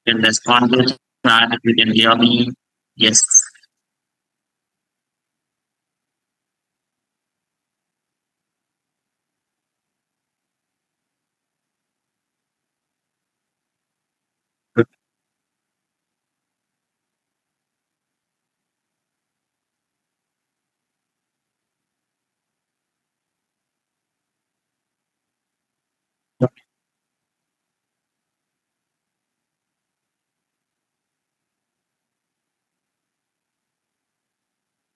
You can respond to the chat if you can hear me. Yes.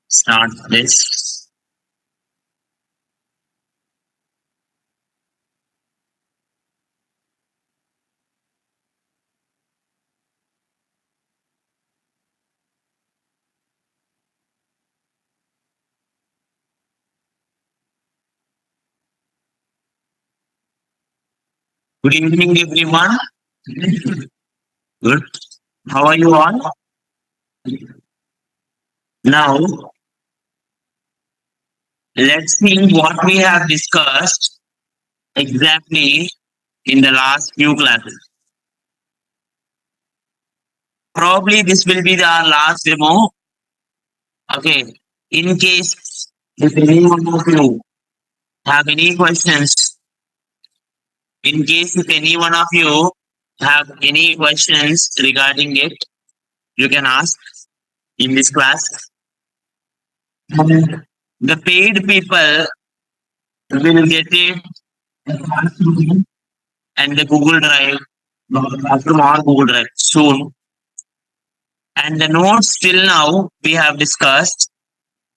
Start this. Good evening, everyone. Good. How are you all? Now, let's see what we have discussed exactly in the last few classes. Probably this will be our last demo. Okay. In case if any one of you have any questions, in case if any one of you have any questions regarding it, you can ask in this class. And the paid people will get it and the Google Drive from our Google Drive soon. And the notes till now we have discussed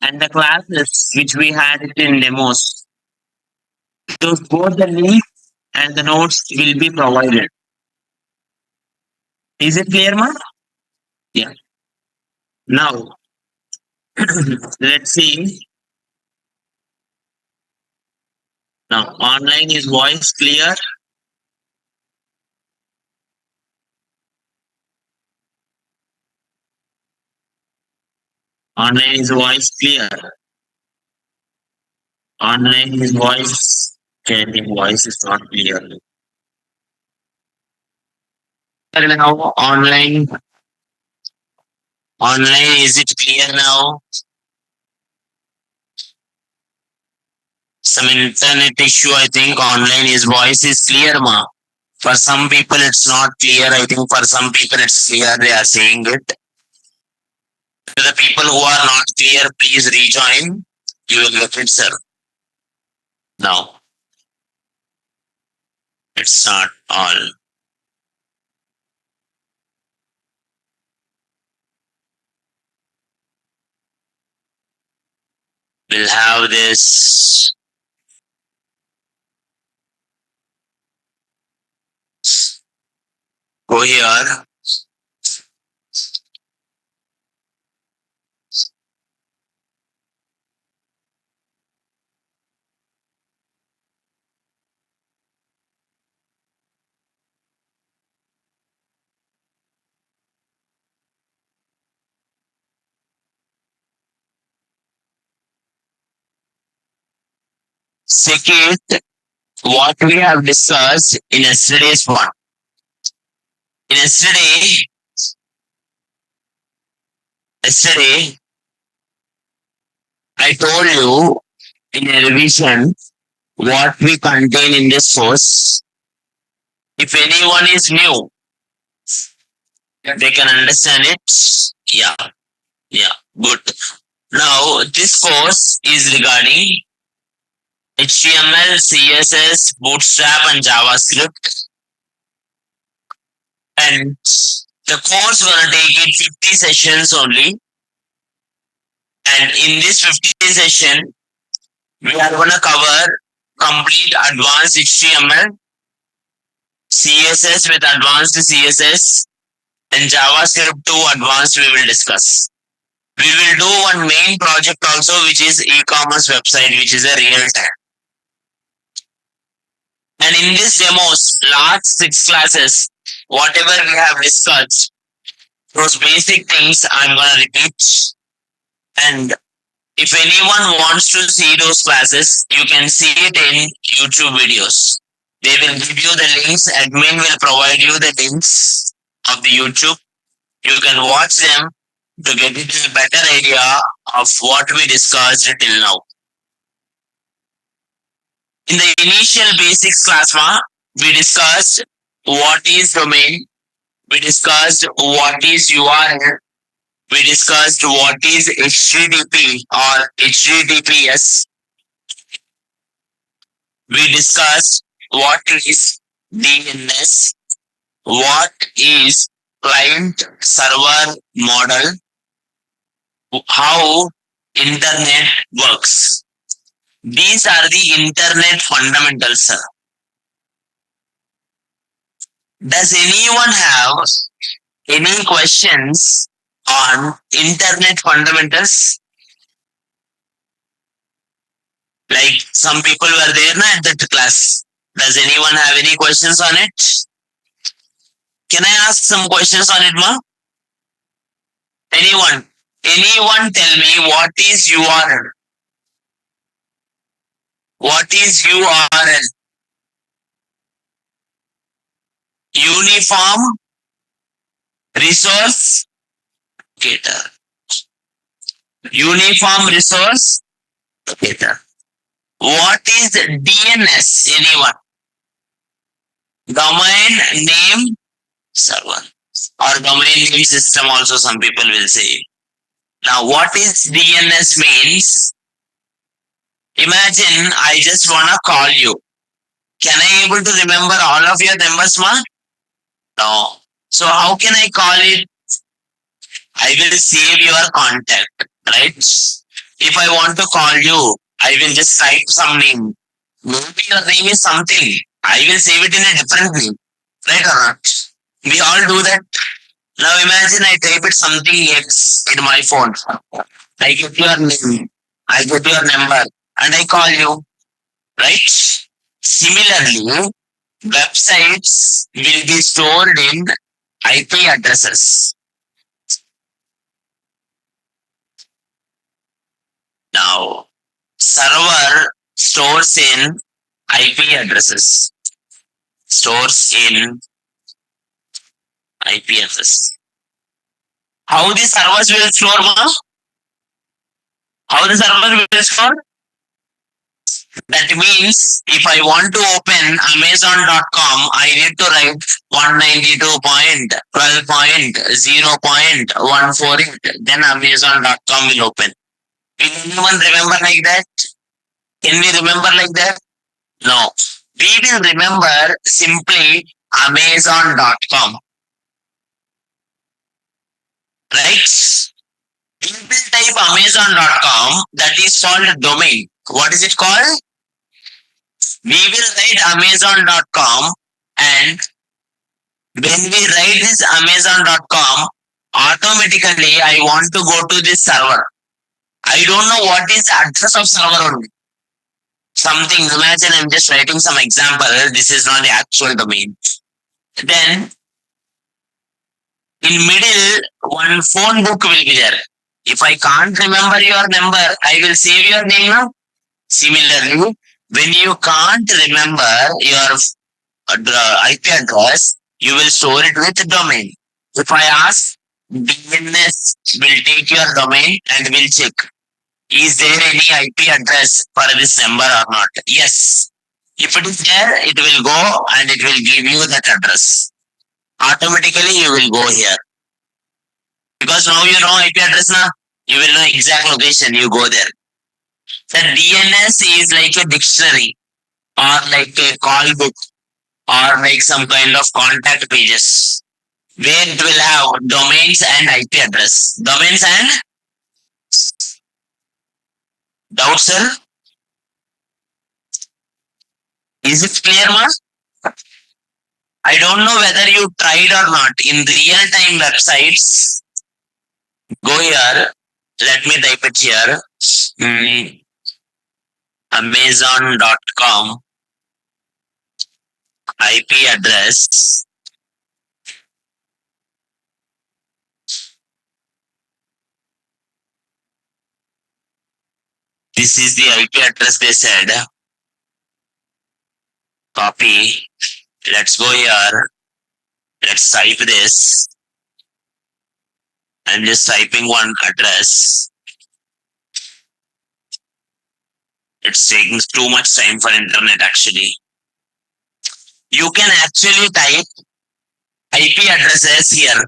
and the classes which we had it in demos. Those both the link and the notes will be provided. Is it clear, ma? Yeah. Now, let's see. Now, online is voice clear. Online is voice clear. Online is voice. Okay, I think voice is not clear. Now, online is it clear now? Some internet issue, I think online is voice is clear, ma. For some people it's not clear. I think for some people it's clear. They are saying it. To the people who are not clear, please rejoin. You will get it, sir. Now, let's start all. We'll have this. Go here. Second, what we have discussed in yesterday's one. In yesterday, I told you in a revision what we contain in this course. If anyone is new, they can understand it. Yeah, good. Now, this course is regarding HTML, CSS, Bootstrap, and JavaScript. And the course gonna take it 50 sessions only. And in this 50 session, we are gonna cover complete advanced HTML, CSS with advanced CSS, and JavaScript 2 advanced we will discuss. We will do one main project also, which is e-commerce website, which is a real time. And in this demos, last 6 classes, whatever we have discussed, those basic things I'm gonna repeat. And if anyone wants to see those classes, you can see it in YouTube videos. They will give you the links. Admin will provide you the links of the YouTube. You can watch them to get a better idea of what we discussed till now. In the initial basics class, we discussed what is domain, we discussed what is URL, we discussed what is HTTP or HTTPS, we discussed what is DNS, what is client server model, how internet works. These are the internet fundamentals, sir. Does anyone have any questions on internet fundamentals? Like some people were there at that class. Does anyone have any questions on it? Can I ask some questions on it, ma? Anyone? Anyone tell me what is URL? What is URL? Uniform resource locator. Uniform resource locator. What is DNS? Anyone? Domain name server or domain name system also some people will say. Now what is DNS means? Imagine I just wanna call you. Can I able to remember all of your numbers, ma? No. So how can I call it? I will save your contact, right? If I want to call you, I will just type some name. Maybe your name is something. I will save it in a different name, right or not? We all do that. Now imagine I type it something X in my phone. I get your name, I get your number, and I call you, right? Similarly, websites will be stored in IP addresses. Now, server stores in IP addresses. Stores in IP address. How the servers will store, ma? How the servers will store? That means if I want to open Amazon.com, I need to write 192.12.0.148. Then Amazon.com will open. Will anyone remember like that? Can we remember like that? No. We will remember simply Amazon.com. Right? We will type Amazon.com, that is called domain. What is it called? We will write Amazon.com, and when we write this Amazon.com, automatically I want to go to this server. I don't know what is address of server only. Something, imagine I'm just writing some example. This is not the actual domain. Then in middle, one phone book will be there. If I can't remember your number, I will save your name now. Similarly, when you can't remember your IP address, you will store it with domain. If I ask, DNS will take your domain and will check. Is there any IP address for this number or not? Yes. If it is there, it will go and it will give you that address. Automatically, you will go here. Because now you know IP address now, you will know exact location, you go there. The DNS is like a dictionary or like a call book or like some kind of contact pages where it will have domains and IP address. Domains and doubt, sir? Is it clear, ma? I don't know whether you tried or not. In real-time websites, go here. Let me type it here. Amazon.com IP address. This is the IP address they said. Copy. Let's go here. Let's type this. I'm just typing one address. It's taking too much time for internet actually. You can actually type IP addresses here.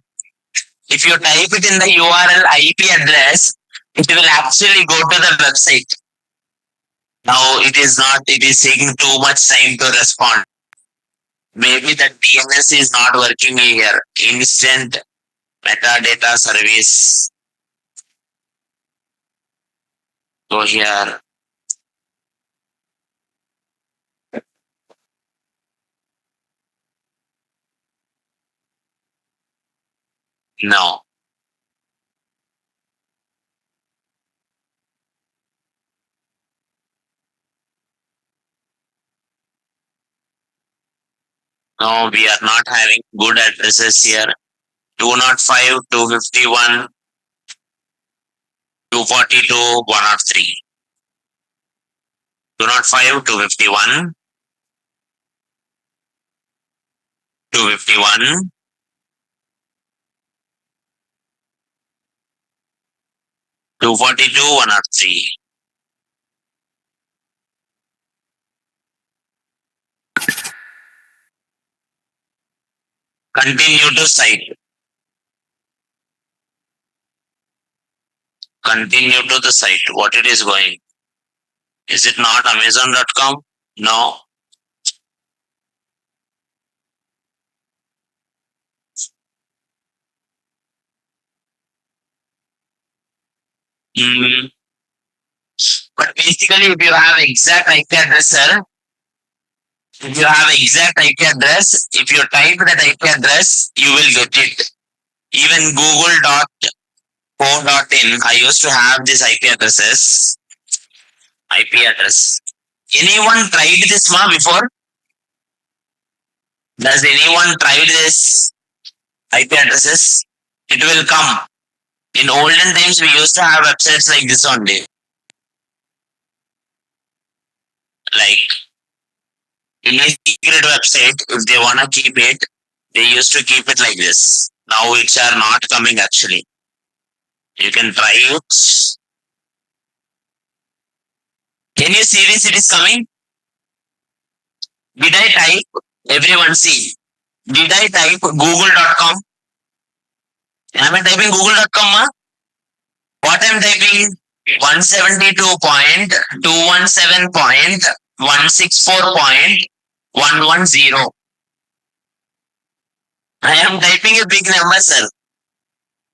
If you type it in the URL IP address, it will actually go to the website. Now it is not, it is taking too much time to respond. Maybe the DNS is not working here. Instant metadata service. Go here. No. No, we are not having good addresses here. 205, 251, 242, 103. 205, 251, 251, 242, 103. Continue to site. Continue to the site. What it is going? Is it not Amazon.com? No. Mm. But basically, if you have exact IP address, sir, if you have exact IP address, if you type that IP address, you will get it. Even google.co.in, I used to have this IP addresses. IP address. Anyone tried this before? Does anyone try this IP addresses? It will come. In olden times, we used to have websites like this only. Like any secret website, if they wanna keep it, they used to keep it like this. Now it's are not coming actually. You can try it. Can you see this? It is coming. Did I type? Everyone see. Did I type google.com? Am I typing google.com? What I'm typing? 172.217.164.110. I am typing a big number, sir.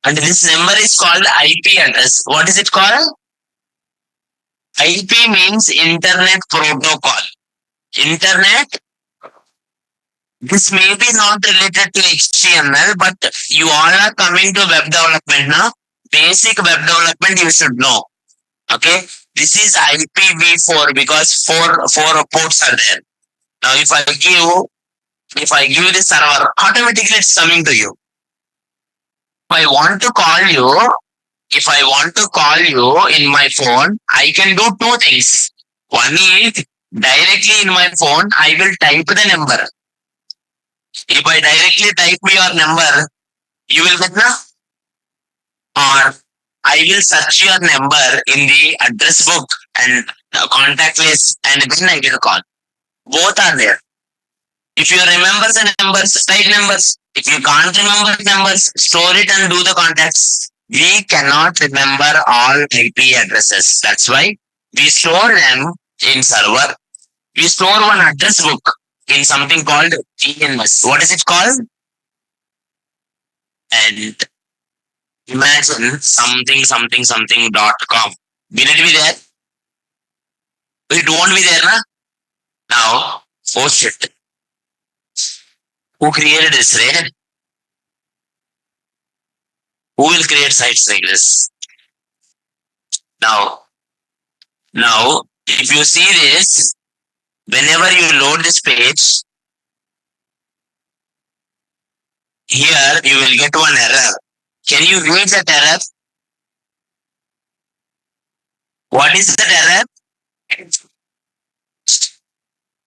And this number is called IP address. What is it called? IP means Internet Protocol. Internet. This may be not related to HTML, but you all are coming to web development now. Basic web development you should know. Okay. This is IPv4 because four ports are there. Now if I give the server, automatically it's coming to you. If I want to call you in my phone, I can do two things. One is directly in my phone, I will type the number. If I directly type your number, you will get the, or I will search your number in the address book and contact list, and then I will call. Both are there. If you remember the numbers, write numbers. If you can't remember numbers, store it and do the contacts. We cannot remember all IP addresses. That's why we store them in server. We store one address book in something called DNS. What is it called? And imagine something.com. Will it be there? It won't be there, na? Now, oh shit. Who created this, right? Who will create sites like this? Now, if you see this, whenever you load this page, here you will get one error. Can you read that error? What is that error?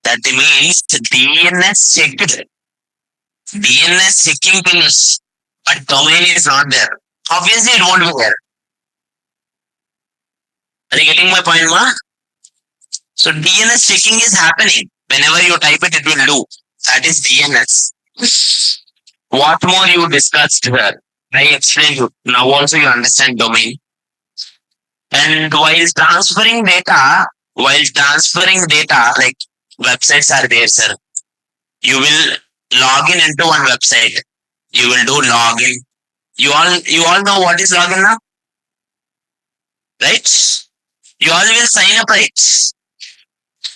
That means DNS checked. DNS checking finish, but domain is not there. Obviously, it won't be there. Are you getting my point, ma? So DNS checking is happening. Whenever you type it, it will do. That is DNS. What more you discussed here? I explained you. Now also you understand domain. And while transferring data, like websites are there, sir. You will log in into one website. You will do login. You all know what is login now, right? You all will sign up, right?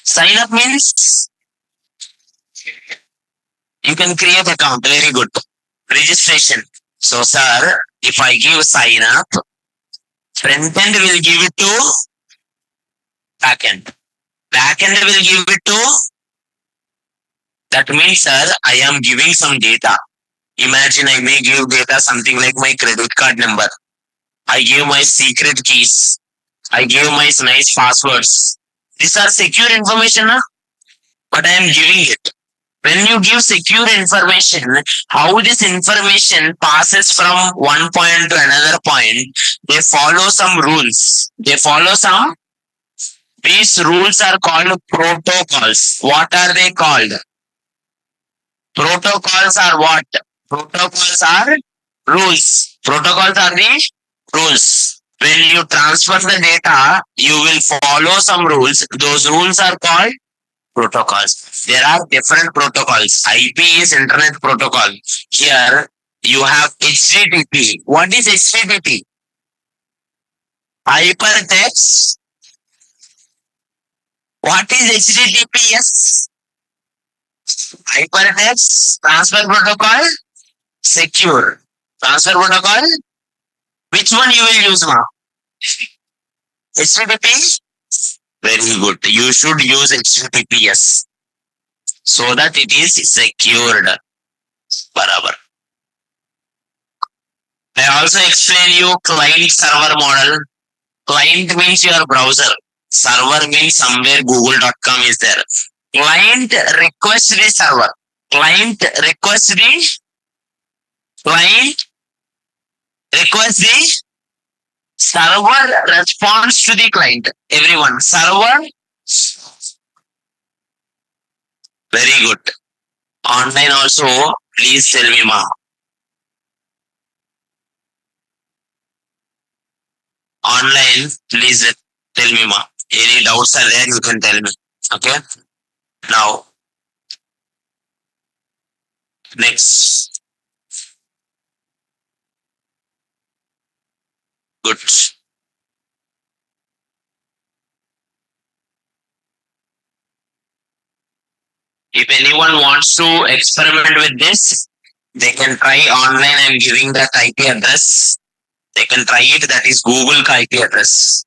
Sign up means you can create account. Very good. Registration. So, sir, if I give sign up, front end will give it to back end. Back end will give it to. That means, sir, I am giving some data. Imagine I may give data something like my credit card number. I give my secret keys. I give my nice passwords. These are secure information, huh? But I am giving it. When you give secure information, how this information passes from one point to another point, they follow some rules. These rules are called protocols. What are they called? Protocols are what? Protocols are rules. Protocols are the rules. When you transfer the data, you will follow some rules. Those rules are called protocols. There are different protocols. IP is Internet Protocol. Here you have HTTP. What is HTTP? Hypertext. What is HTTPS? Hypertext Transfer Protocol. Secure. Transfer Protocol. Which one you will use now? HTTP? Very good. You should use HTTPS so that it is secured. Barabar. I also explain you client server model. Client means your browser. Server means somewhere google.com is there. Client request the server. Client request the server responds to the client. Everyone. Server. Very good. Online also, please tell me, ma. Online, please tell me, ma. Any doubts are there, you can tell me. Okay. Now, next. Good. If anyone wants to experiment with this, they can try online. I'm giving that IP address. They can try it. That is Google IP address.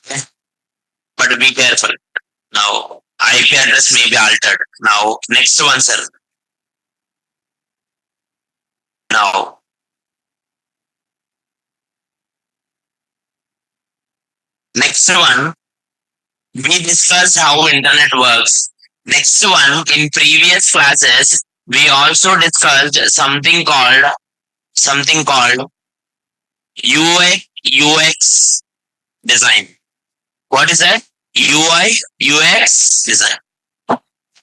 Okay. But be careful. Now, IP address may be altered. Now, next one, sir. Now, next one, we discussed how internet works. Next one, in previous classes, we also discussed something called UI UX design. What is that? UI UX design.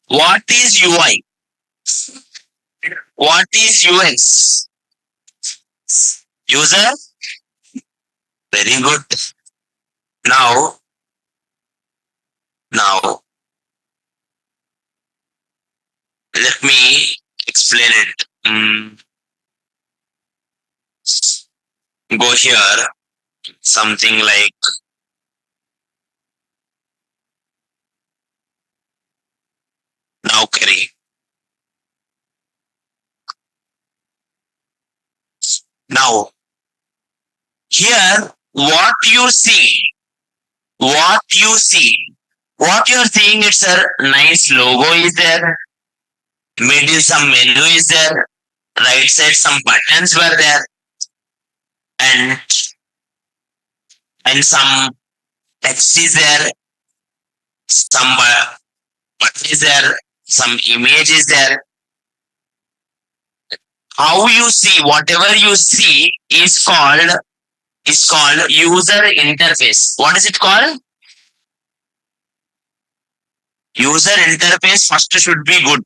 What is UI? What is UX? User? Very good. Now, let me explain it. Go here. Something like now carry. Now, here, what you you're seeing, it's a nice logo is there. Middle some menu is there. Right side some buttons were there. And some text is there. some button is there, some image is there. How you see, whatever you see is called user interface. What is it called? User interface first should be good.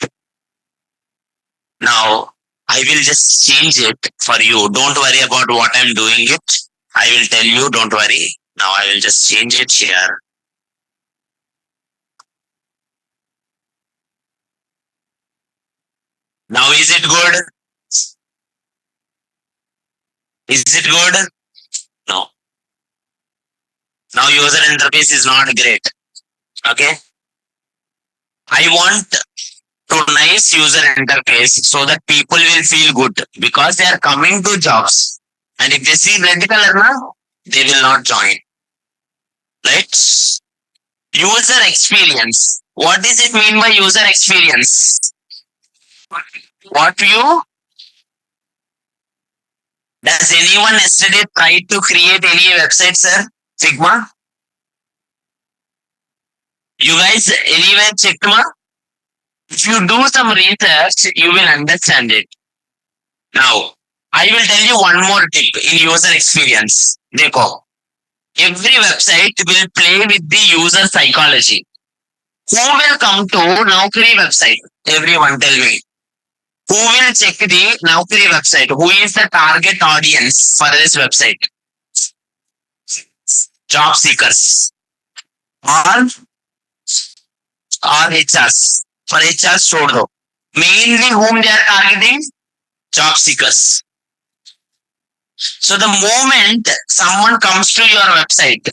Now I will just change it for you. Don't worry about what I'm doing it. I will tell you, don't worry. Now I will just change it here. Now is it good? Is it good? No. Now user interface is not great. Okay. I want to nice user interface so that people will feel good because they are coming to jobs. And if they see red color now, they will not join. Right? User experience. What does it mean by user experience? What view? Does anyone yesterday try to create any website, sir? Sigma? You guys anywhere checked, ma? If you do some research, you will understand it. Now, I will tell you one more tip in user experience. Dekho. Every website will play with the user psychology. Who will come to Naukri website? Everyone tell me. Who will check the Naukri website? Who is the target audience for this website? Job seekers. Or HRs. For HRs, छोड़ दो. Mainly whom they are targeting? Job seekers. So the moment someone comes to your website,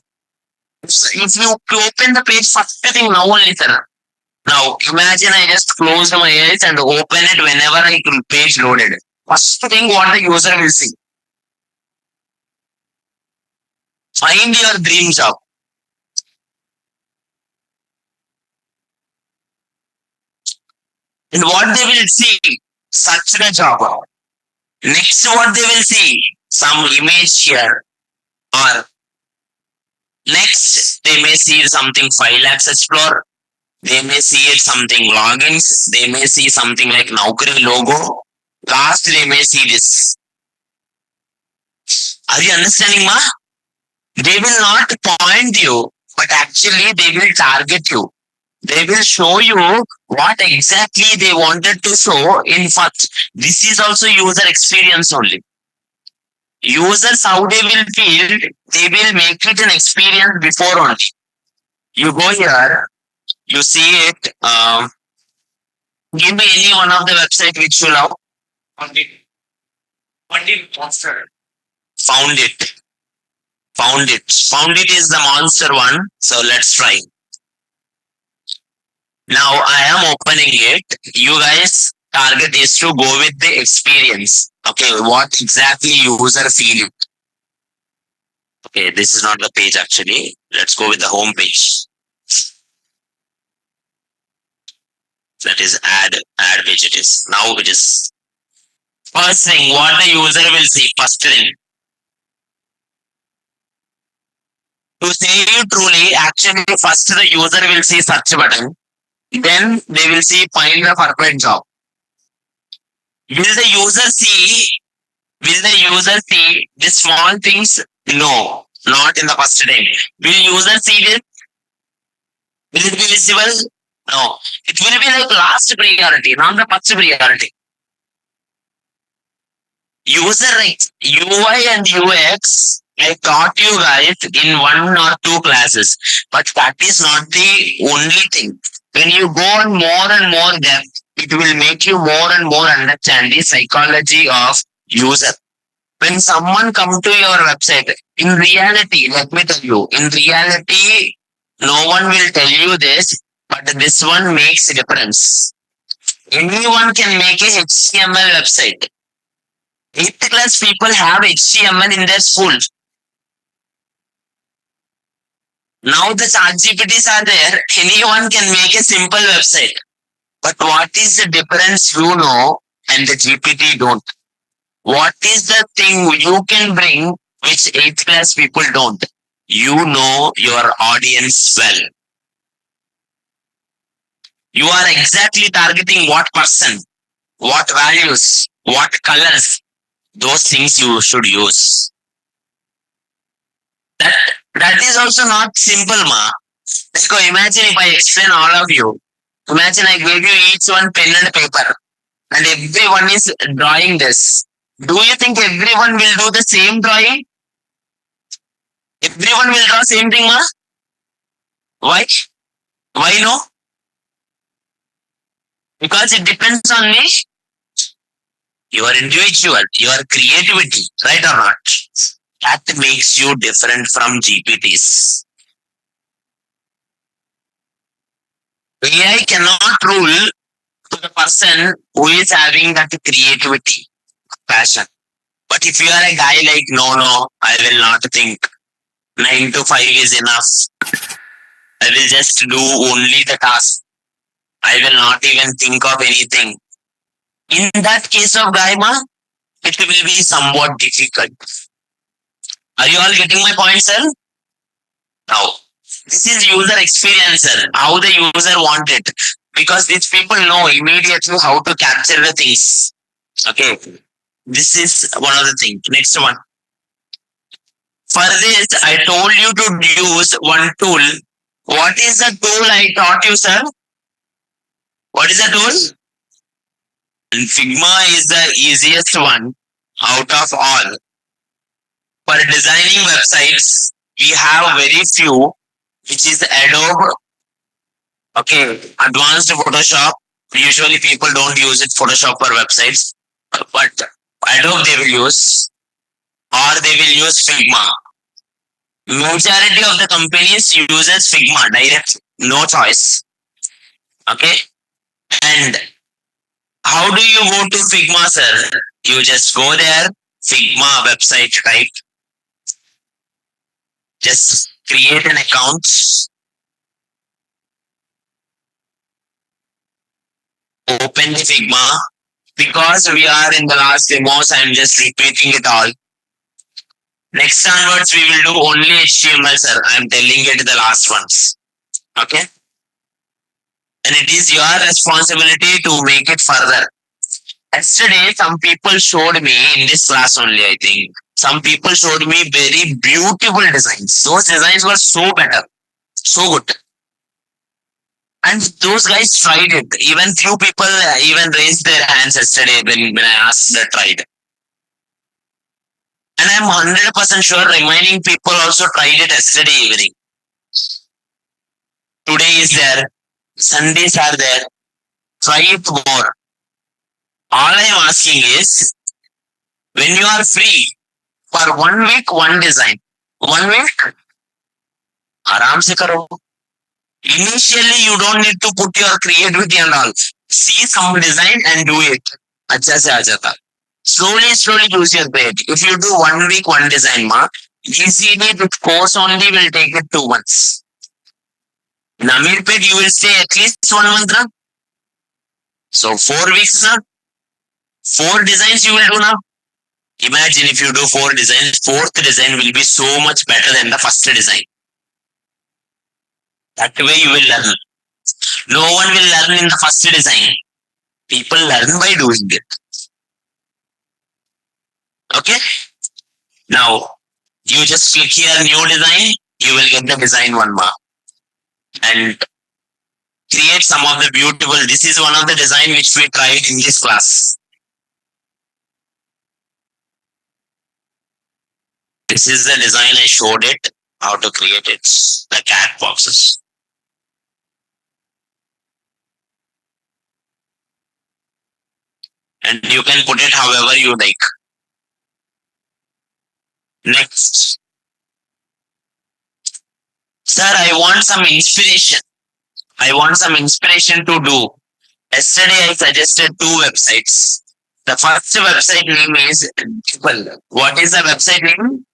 if you open the page, first thing now only, sir. Now imagine I just closed my eyes and open it whenever I page loaded. First thing what the user will see. Find your dream job. And what they will see, such a job. Next, what they will see, some image here. Or next, they may see something 5 lakhs explore. They may see it something logins. They may see something like Naukri logo. Last, they may see this. Are you understanding, ma? They will not point you, but actually they will target you. They will show you what exactly they wanted to show in first. This is also user experience only. Users, how they will feel, they will make it an experience before only. You go here, you see it. Give me any one of the website which you love. Found it. Monster. Found it. Found it. Found it is the monster one. So let's try. Now I am opening it. You guys target is to go with the experience. Okay, what exactly user feel it. Okay, this is not the page actually. Let's go with the home page. That is add page it is. Now it is. First thing, what the user will see. First thing. To say you truly, actually first the user will see search button. Then they will see find the perfect job. Will the user see the small things? No, not in the first time. Will user see this? Will it be visible? No. It will be like last priority, not the first priority. User rights, UI and UX, I taught you guys in 1 or 2 classes, but that is not the only thing. When you go on more and more depth, it will make you more and more understand the psychology of user. When someone come to your website, in reality, let me tell you, in reality, no one will tell you this, but this one makes a difference. Anyone can make a HTML website. 8th class people have HTML in their schools. Now the ChatGPTs are there. Anyone can make a simple website. But what is the difference you know and the GPT don't? What is the thing you can bring which 8th class people don't? You know your audience well. You are exactly targeting what person, what values, what colors, those things you should use. That that is also not simple, ma. Let's go. Imagine if I explain all of you. Imagine I gave you each one pen and paper, and everyone is drawing this. Do you think everyone will do the same drawing? Everyone will draw same thing, ma? Why? Why no? Because it depends on me, your individual, your creativity, right or not? That makes you different from GPTs. AI cannot rule to the person who is having that creativity, passion. But if you are a guy like, no, I will not think. 9 to 5 is enough. I will just do only the task. I will not even think of anything. In that case of Gaima, it will be somewhat difficult. Are you all getting my point, sir? Now, this is user experience, sir. How the user want it. Because these people know immediately how to capture the things. Okay. This is one of the things. Next one. For this, I told you to use one tool. What is the tool I taught you, sir? What is the tool? And Figma is the easiest one out of all. For designing websites, we have very few, which is Adobe. Okay, advanced Photoshop. Usually people don't use it Photoshop for websites, but Adobe they will use, or they will use Figma. Majority of the companies uses Figma direct, no choice. Okay, and how do you go to Figma, sir? You just go there, Figma website type, just create an account, open the Figma. Because we are in the last demos, I'm just repeating it all. Next onwards, we will do only HTML, sir. I'm telling it the last ones. Okay? And it is your responsibility to make it further. Yesterday, some people showed me in this class only, I think. Some people showed me very beautiful designs. Those designs were so better, so good. And those guys tried it. Even few people even raised their hands yesterday when I asked the tried. And I'm 100% sure remaining people also tried it yesterday evening. Today is there. Sundays are there. Try it more. All I'm asking is, when you are free for 1 week, one design. 1 week, आराम से करो. Initially, you don't need to put your creativity and all. See some design and do it. अच्छा से आ जाता. Slowly use your brain. If you do 1 week, one design, mark, easily the course only will take it 2 months. In Amirpet, you will stay at least 1 month. Na? So 4 weeks. Na? 4 designs you will do now. Imagine if you do 4 designs, 4th design will be so much better than the first design. That way you will learn. No one will learn in the first design. People learn by doing it. Okay? Now, you just click here new design, you will get the design one mark. And create some of the beautiful, this is one of the design which we tried in this class. This is the design I showed it, how to create it, the cat boxes. And you can put it however you like. Next. Sir, I want some inspiration. I want some inspiration to do. Yesterday I suggested 2 websites. The first website name is Dribble. What is the website name?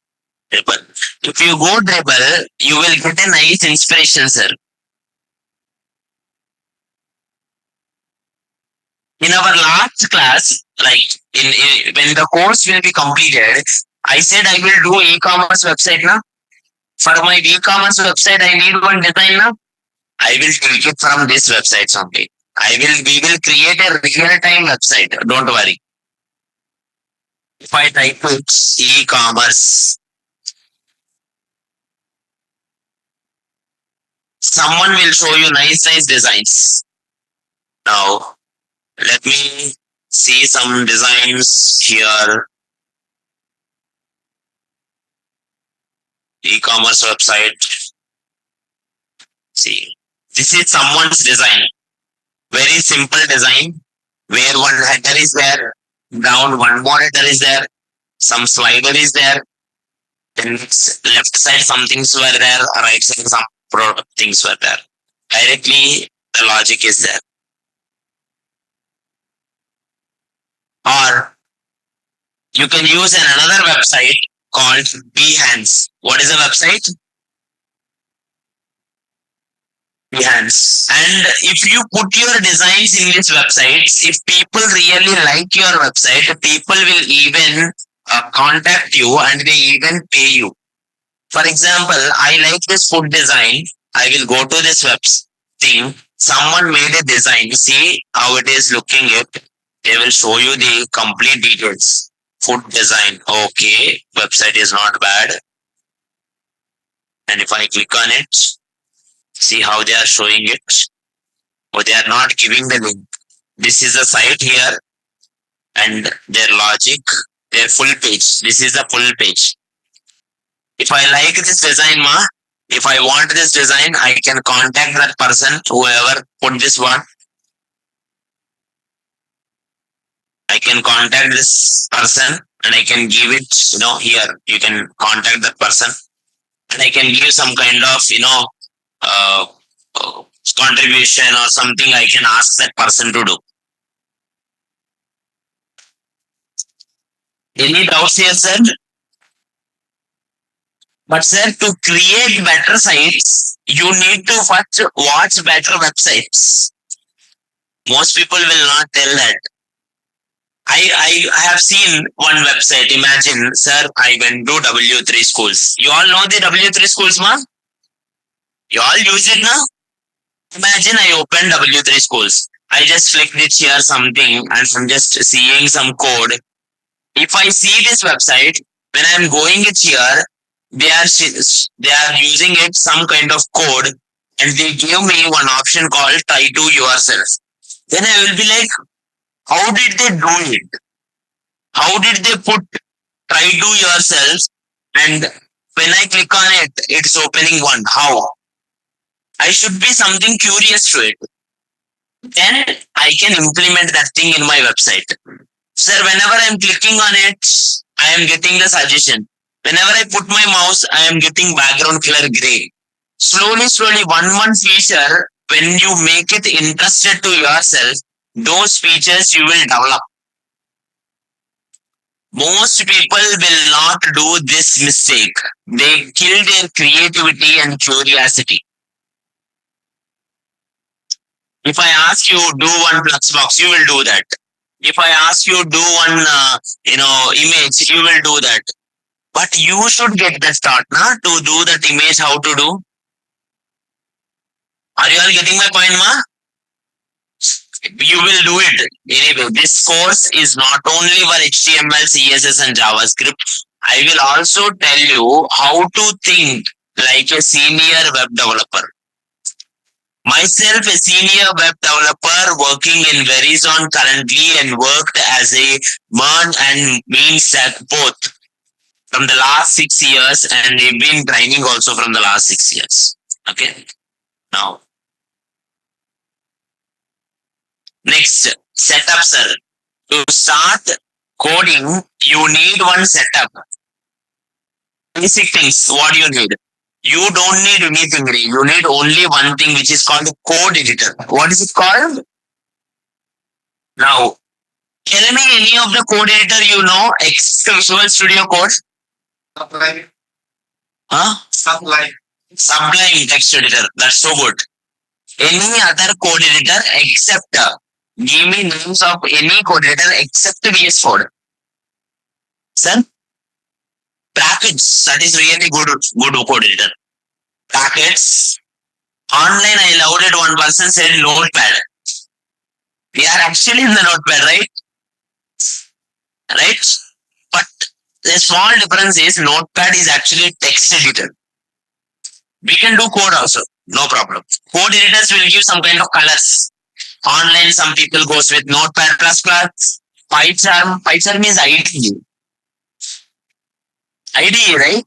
Dribble. If you go Dribble, you will get a nice inspiration, sir. In our last class, like when the course will be completed, I said I will do e-commerce website now. For my e-commerce website, I need one design now. I will take it from this website only. We will create a real-time website. Don't worry. If I type it e-commerce, someone will show you nice designs. Now, let me see some designs here. E-commerce website. See, this is someone's design. Very simple design where one header is there, down one more header is there, some slider is there, then left side some things were there, right side some things were there. Directly the logic is there. Or you can use another website called Behance. What is the website? Behance. And if you put your designs in these websites, if people really like your website, people will even contact you and they even pay you. For example, I like this food design. I will go to this web thing. Someone made a design. See how it is looking it. They will show you the complete details. Food design. Okay. Website is not bad. And if I click on it, see how they are showing it. Oh, they are not giving the link. This is a site here and their logic, their full page. This is the full page. If I like this design, if I want this design, I can contact that person, whoever put this one. I can contact this person and I can give it, here, you can contact that person and I can give some kind of, contribution or something I can ask that person to do. Any doubts here, sir? But sir, to create better sites, you need to first watch better websites. Most people will not tell that. I have seen one website. Imagine, sir, I went to W3 schools. You all know the W3 schools, ma? You all use it now? Imagine I opened W3 schools. I just clicked it here something and I'm just seeing some code. If I see this website, when I'm going it here, they are using it some kind of code and they give me one option called try to yourself. Then I will be like, how did they do it? How did they put try to yourself? And when I click on it, it's opening one. How? I should be something curious to it. Then I can implement that thing in my website. Sir, whenever I'm clicking on it, I am getting the suggestion. Whenever I put my mouse, I am getting background color gray. Slowly, one feature, when you make it interested to yourself, those features you will develop. Most people will not do this mistake. They kill their creativity and curiosity. If I ask you do one flux box, you will do that. If I ask you do one, image, you will do that. But you should get that start, to do that image, how to do. Are you all getting my point, ma? You will do it. Anyway, this course is not only for HTML, CSS and JavaScript. I will also tell you how to think like a senior web developer. Myself, a senior web developer working in Verizon currently and worked as a MERN and mean stack both from the last 6 years and they've been training also from the last 6 years. Okay. Now, next, setup, sir. To start coding, you need one setup. Basic things, what do you need? You don't need anything. You need only one thing which is called code editor. What is it called? Now, tell me any of the code editor you know except Visual Studio Code. Sublime. Sublime text editor. That's so good. Any other code editor except, give me names of any code editor except VS Code. Sir? Brackets. That is really good code editor. Brackets. Online, I loved it. One person said notepad. We are actually in the notepad, right? Right? But the small difference is notepad is actually text editor. We can do code also, no problem. Code editors will give some kind of colors. Online, some people goes with notepad plus plus. PyCharm. PyCharm is IDE. IDE, right?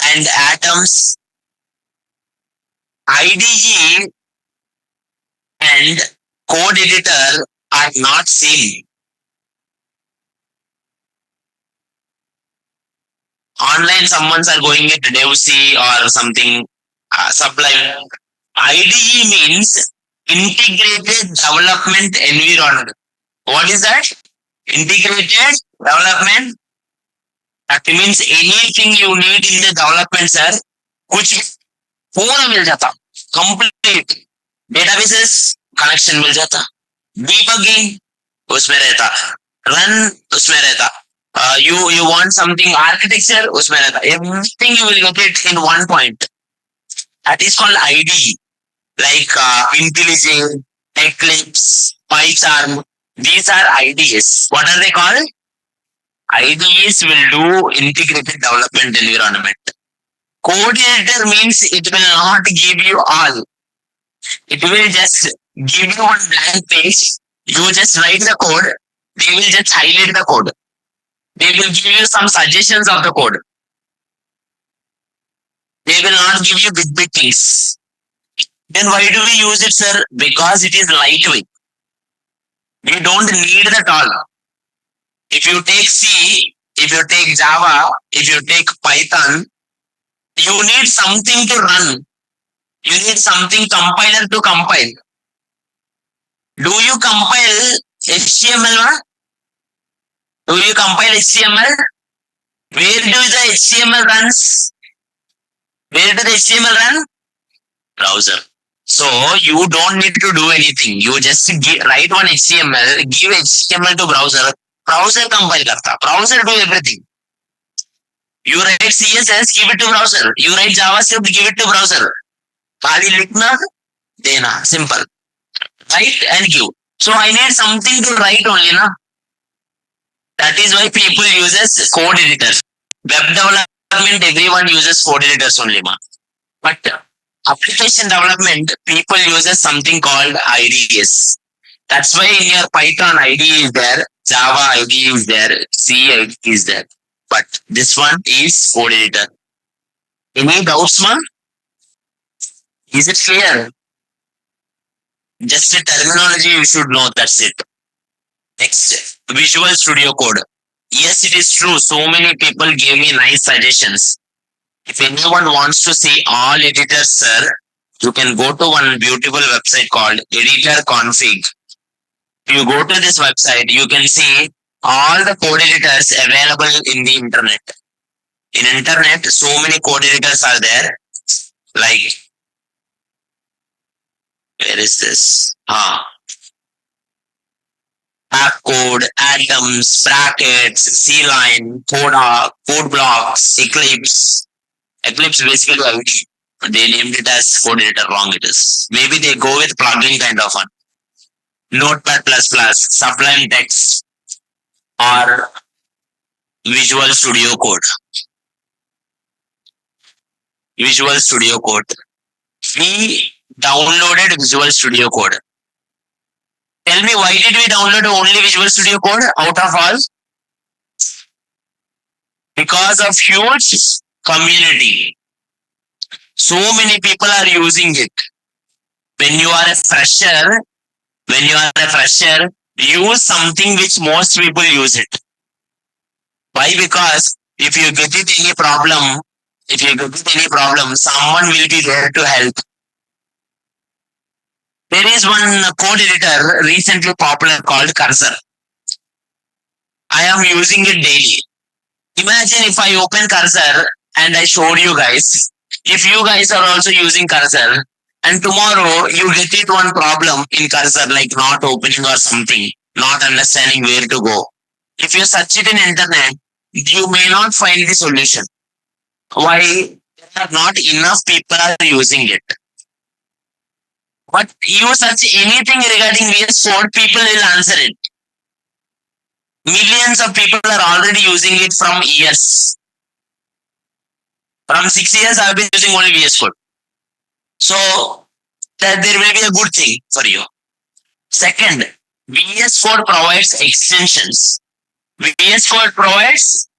And Atoms. IDE and code editor are not same. Online, someone's are going with Dev-C or something Sublime. IDE means integrated development environment. What is that? Integrated development. That means anything you need in the development, sir, कुछ पूरा मिल जाता, complete. Databases connection मिल जाता, debugging उसमें रहता, run उसमें रहता. You want something architecture उसमें रहता. Everything you will get it in one point. That is called IDE. Like IntelliJ, Eclipse, PyCharm. These are IDEs. What are they called? IDEs will do integrated development environment. Code editor means it will not give you all. It will just give you one blank page. You just write the code. They will just highlight the code. They will give you some suggestions of the code. They will not give you big things. Then why do we use it, sir? Because it is lightweight. We don't need that all. If you take C, if you take Java, if you take Python, you need something to run. You need something compiler to compile. Do you compile HTML? Do you compile HTML? Where do the HTML runs? Where does the HTML run? Browser. So you don't need to do anything. You just write one HTML, give HTML to browser. Browser compile karta. Browser do everything. You write CSS, give it to browser. You write JavaScript, give it to browser. Kali likhna, dena. Simple. Write and give. So I need something to write only, na? That is why people uses code editors. Web development, everyone uses code editors only, ma. But application development, people uses something called IDEs. That's why in your Python IDE is there, Java IDE is there, C IDE is there. But this one is code editor. Any doubts, ma? Is it clear? Just a terminology you should know, that's it. Next, Visual Studio Code. Yes, it is true. So many people gave me nice suggestions. If anyone wants to see all editors, sir, you can go to one beautiful website called Editor Config. If you go to this website, you can see all the code editors available in the internet. In internet, so many code editors are there. Like, where is this? App code, atoms, brackets, C-line, code blocks, Eclipse. Eclipse basically they named it as code editor, wrong it is. Maybe they go with plugin kind of one. Notepad++, Sublime Text, or Visual Studio Code. Visual Studio Code. We downloaded Visual Studio Code. Tell me, why did we download only Visual Studio Code out of all? Because of huge community. So many people are using it. When you are a fresher, use something which most people use it. Why? Because if you get it any problem, someone will be there to help. There is one code editor recently popular called Cursor. I am using it daily. Imagine if I open Cursor and I showed you guys. If you guys are also using Cursor and tomorrow you get it one problem in Cursor like not opening or something, not understanding where to go. If you search it in internet, you may not find the solution. Why? There are not enough people are using it. But you search anything regarding VS Code, people will answer it. Millions of people are already using it from years. From 6 years, I've been using only VS Code. So that there will be a good thing for you. Second, VS Code provides extensions. VS Code provides,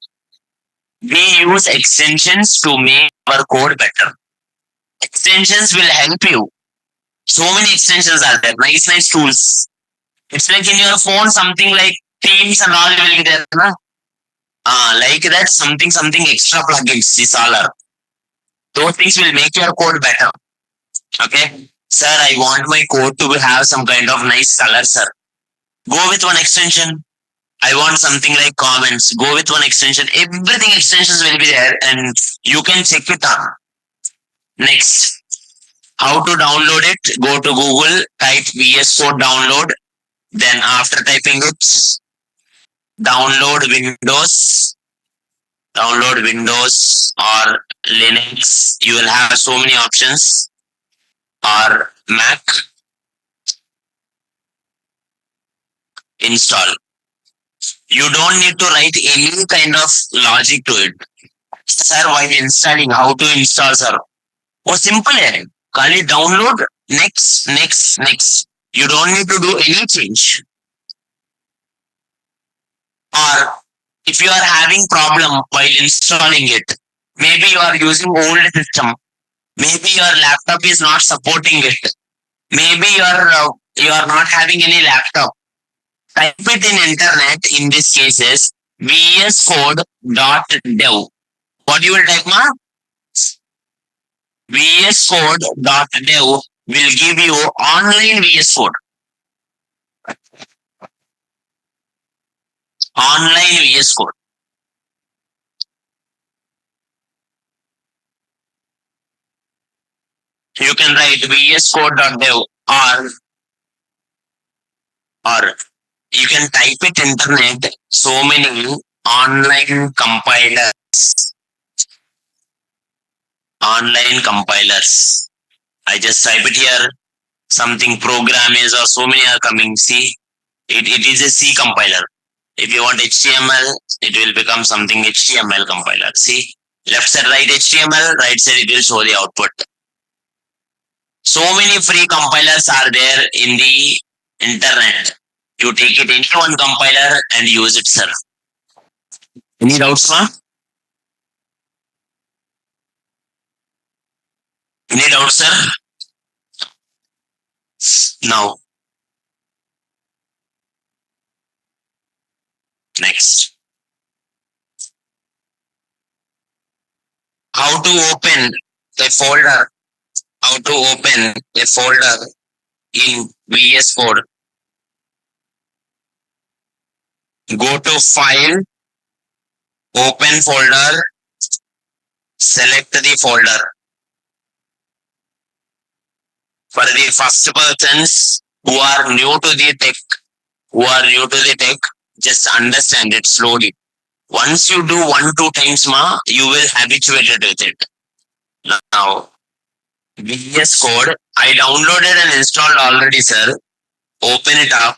we use extensions to make our code better. Extensions will help you. So many extensions are there. Nice tools. It's like in your phone, something like Teams and all will be there. Na? Like that, something extra plugins. These all are. Those things will make your code better. Okay. Sir, I want my code to have some kind of nice color, sir. Go with one extension. I want something like comments. Go with one extension. Everything extensions will be there and you can check it on. Next, how to download it? Go to Google, type VS Code download. Then after typing it, download Windows or Linux. You will have so many options. Or Mac. Install. You don't need to write any kind of logic to it. Sir, while installing, how to install, sir? Oh, simple. Kali download, next. You don't need to do any change. Or if you are having problem while installing it, maybe you are using old system. Maybe your laptop is not supporting it. Maybe you are not having any laptop. Type it in internet. In this cases, vscode.dev. What you will type, ma? vscode.dev will give you online VS Code. Online VS Code. You can write vscode.dev or you can type it internet. So many online compilers. I just type it here. Something program is or so many are coming. See, it is a C compiler. If you want HTML, it will become something HTML compiler. See, left side write HTML, right side it will show the output. So many free compilers are there in the internet. You take it any one compiler and use it, sir. Any doubts, ma? Any doubts, sir? Now, next. How to open a folder? How to open a folder in VS Code? Go to File, Open Folder, select the folder. For the first persons who are new to the tech, just understand it slowly. Once you do 1-2 times, you will habituated with it. Now, VS Code, I downloaded and installed already, sir. Open it up.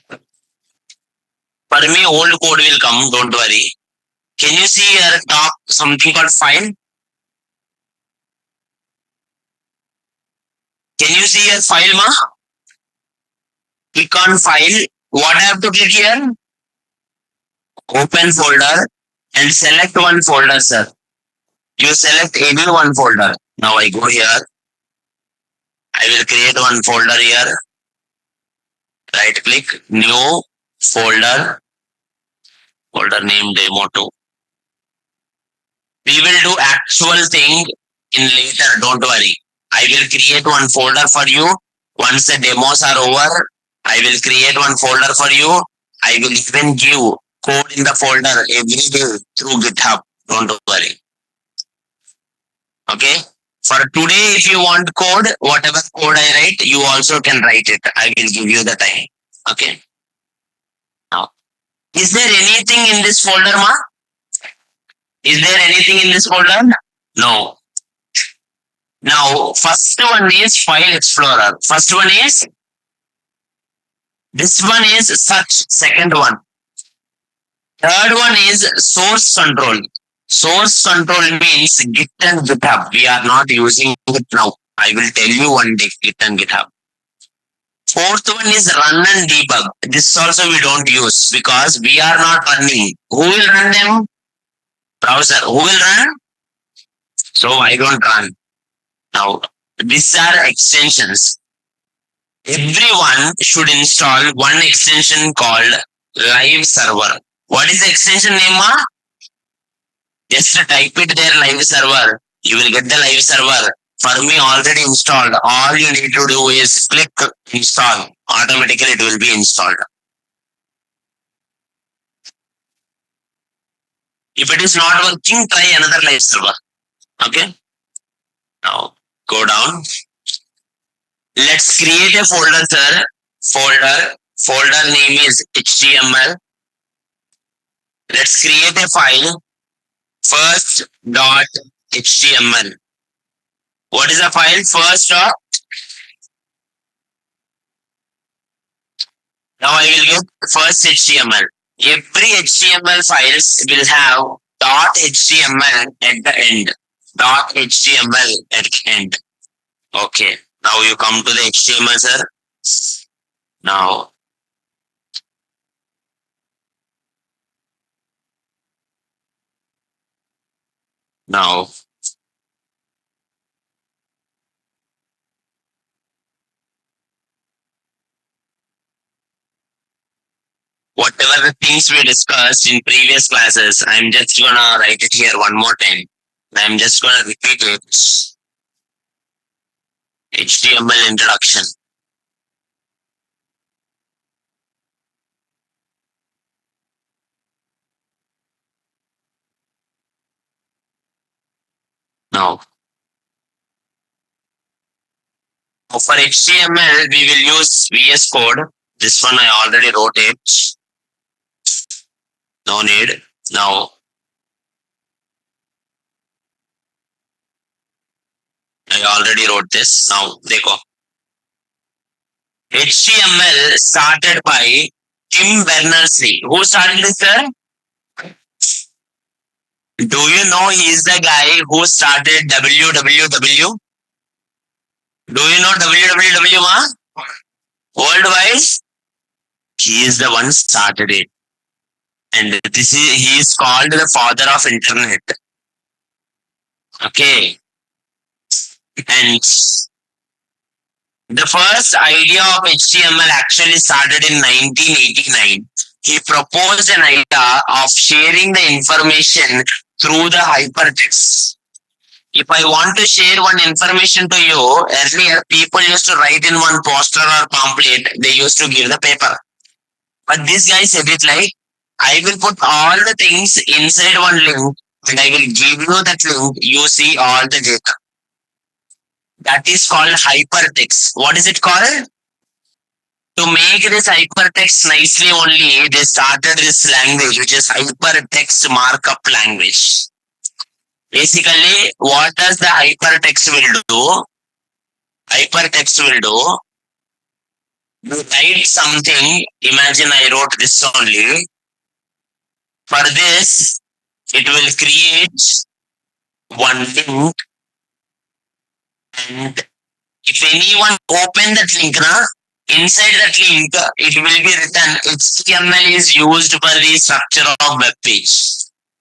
For me, old code will come, don't worry. Can you see here top something called file? Can you see here file, ma? Click on file. What I have to click here? Open folder and select one folder, sir. You select any one folder. Now I go here. I will create one folder here. Right click, new folder. Folder name demo2. We will do actual thing in later, don't worry. I will create one folder for you. Once the demos are over, I will create one folder for you. I will even give code in the folder every day through GitHub. Don't worry. Okay. For today, if you want code, whatever code I write, you also can write it. I will give you the time. Okay. Now, is there anything in this folder, ma? Is there anything in this folder? No. Now, first one is File Explorer. First one is, this one is search. Second one. Third one is source control. Source control means Git and GitHub. We are not using it now. I will tell you one day Git and GitHub. Fourth one is run and debug. This also we don't use because we are not running. Who will run them? Browser. Who will run? So I don't run. Now, these are extensions. Everyone should install one extension called live server. What is the extension name? Just type it there, live server. You will get the live server. For me, already installed. All you need to do is click install. Automatically, it will be installed. If it is not working, try another live server. Okay. Now, go down. Let's create a folder, sir. Folder name is HTML. Let's create a file. First.html. What is the file? First dot. Now I will get first HTML. Every HTML files will have .html at the end. .html at the end. Okay. Now you come to the HTML, sir. Now. Whatever the things we discussed in previous classes, I'm just gonna write it here one more time. I'm just gonna repeat it. HTML introduction. Now, for HTML, we will use VS Code. This one I already wrote it. No need. Now, I already wrote this. Now, देखो. HTML started by Tim Berners-Lee. Who started this, sir? Do you know he is the guy who started www? Do you know www, ma? Worldwide? He is the one started it. And he is called the father of internet. Okay. And the first idea of HTML actually started in 1989. He proposed an idea of sharing the information through the hypertext. If I want to share one information to you, earlier people used to write in one poster or pamphlet, they used to give the paper. But this guy said it like, I will put all the things inside one link and I will give you that link, you see all the data. That is called hypertext. What is it called? To make this hypertext nicely only, they started this language, which is hypertext markup language. Basically, what does the hypertext will do? Hypertext will do, you write something, imagine I wrote this only. For this, it will create one link, and if anyone open that link, inside that link, it will be written HTML is used for the structure of web page.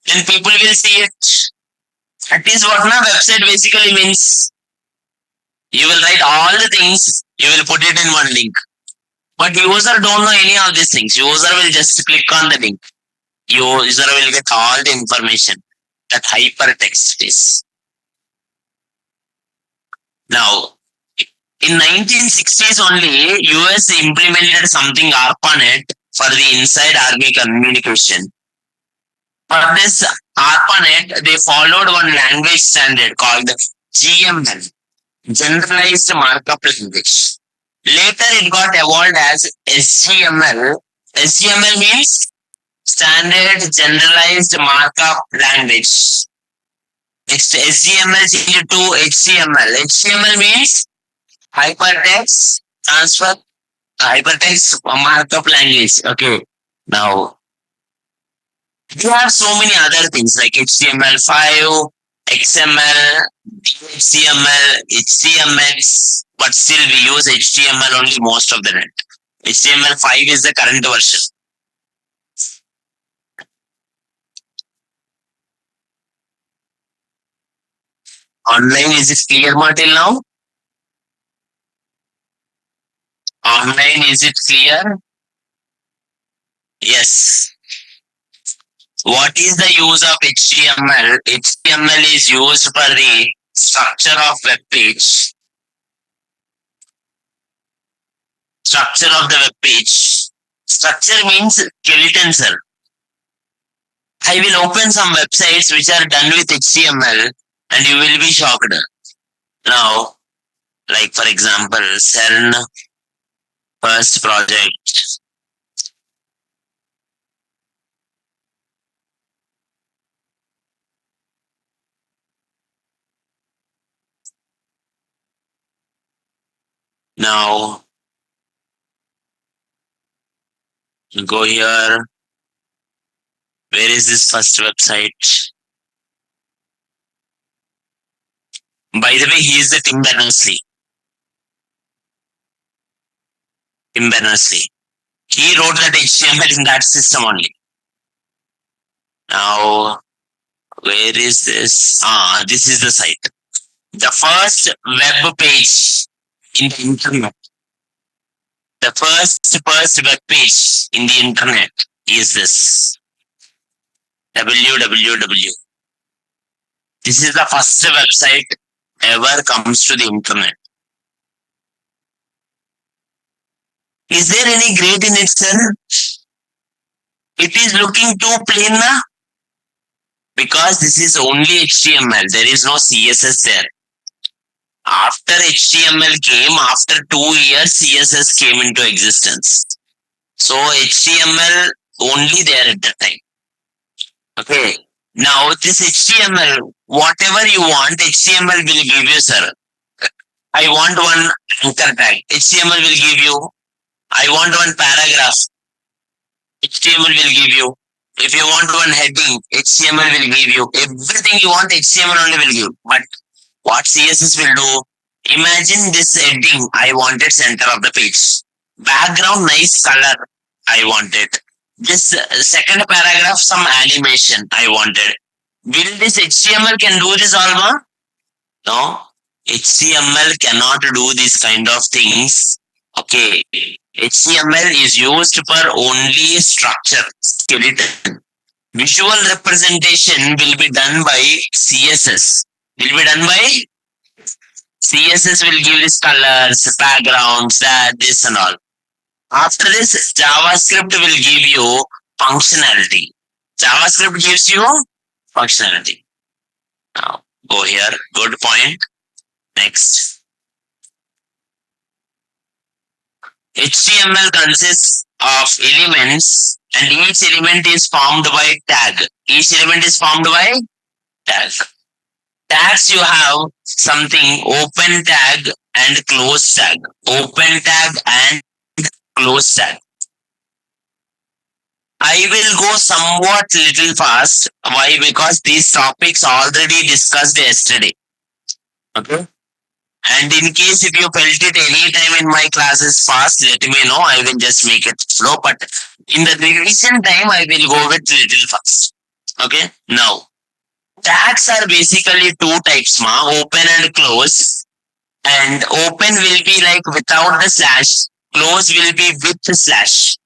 Then people will see it. That is what website basically means. You will write all the things, you will put it in one link. But user don't know any of these things. User will just click on the link. User will get all the information that hypertext is. Now, in 1960s only, US implemented something ARPANET for the inside army communication. For this ARPANET, they followed one language standard called GML, Generalized Markup Language. Later, it got evolved as SGML. SGML means Standard Generalized Markup Language. Next, HTML change to HTML. HTML means hypertext transfer, hypertext markup language. Okay. Now, you have so many other things like HTML5, XML, HTML, HTMX, but still we use HTML only most of the net. HTML5 is the current version. Online, is it clear, Martin, now? Online, is it clear? Yes. What is the use of HTML? HTML is used for the structure of web page. Structure of the web page. Structure means skeleton, sir. I will open some websites which are done with HTML and you will be shocked. Now, like for example, CERN first project. Now, go here. Where is this first website? By the way, he is the Tim Berners-Lee. Tim Berners-Lee. He wrote that HTML in that system only. Now, where is this? This is the site. The first web page in the internet. The first web page in the internet is this. www. This is the first website ever comes to the internet. Is there any great in it, sir? It is looking too plain now. Because this is only HTML. There is no CSS there. After HTML came, after 2 years, CSS came into existence. So HTML only there at that time. Okay. Now this HTML, whatever you want, HTML will give you, sir. I want one anchor tag. HTML will give you. I want one paragraph. HTML will give you. If you want one heading, HTML will give you. Everything you want, HTML only will give. But what CSS will do? Imagine this heading. I wanted center of the page. Background, nice color. I wanted. This second paragraph, some animation. I wanted. Will this HTML can do this, Alma? No. HTML cannot do these kind of things. Okay. HTML is used for only structure, skeleton. Visual representation will be done by CSS. Will be done by CSS will give this colors, backgrounds, that, this and all. After this, JavaScript will give you functionality. JavaScript gives you functionality. Now, go here. Good point. Next. HTML consists of elements and each element is formed by tag. Each element is formed by tag. Tags you have something open tag and close tag. Open tag and close tag. I will go somewhat little fast. Why? Because these topics already discussed yesterday. Okay. And in case if you felt it any time in my classes fast, let me know. I will just make it slow. But in the recent time, I will go with little fast. Okay. Now, tags are basically two types, open and close. And open will be like without the slash. Close will be with the slash.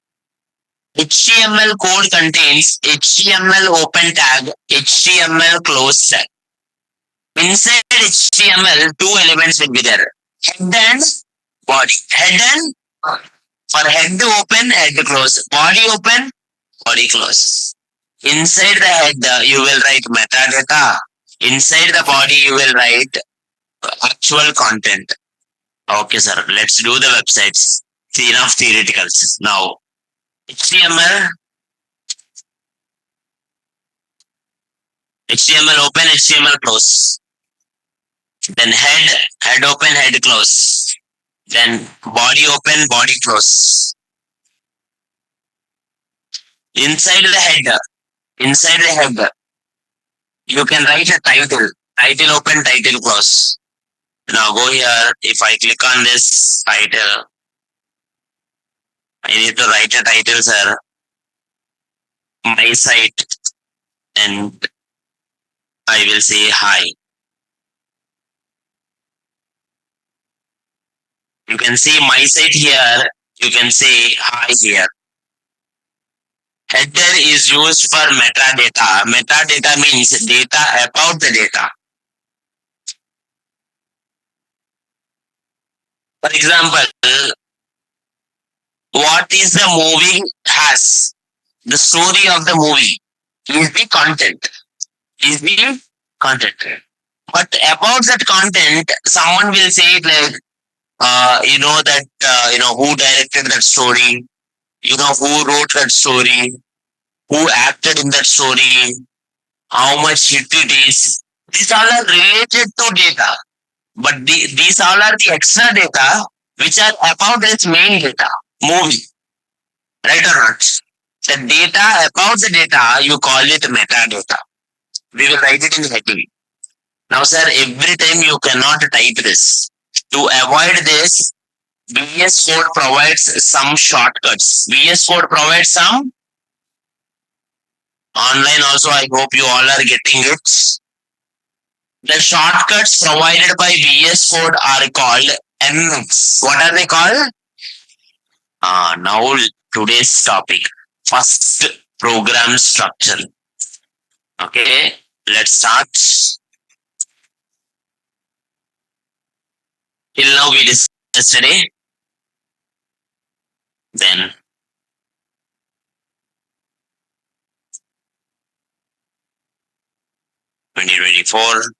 HTML code contains HTML open tag, HTML close tag. Inside HTML, two elements will be there. Head and body. Head and for head open, head close. Body open, body close. Inside the head, you will write metadata. Inside the body, you will write actual content. Okay, sir. Let's do the websites. Enough theoreticals. Now, HTML. HTML open, HTML close. Then head open, head close. Then body open, body close. Inside the header, you can write a title. Title open, title close. Now go here. If I click on this title, I need to write a title, sir. My site, and I will say hi. You can see my site here. You can say hi here. Header is used for metadata. Metadata means data about the data. For example, what is the movie has? The story of the movie is the content. Is the content. But about that content, someone will say it like, who directed that story, who wrote that story, who acted in that story, how much hit it is. These all are related to data. But these all are the extra data which are about its main data, movie. Right or not? The data about the data, you call it metadata. We will write it in heading. Now, sir, every time you cannot type this. To avoid this, VS Code provides some shortcuts. VS Code provides some. Online also, I hope you all are getting it. The shortcuts provided by VS Code are called MX. What are they called? Now today's topic. First, program structure. Okay, let's start. Till now we discussed yesterday. Then 2024.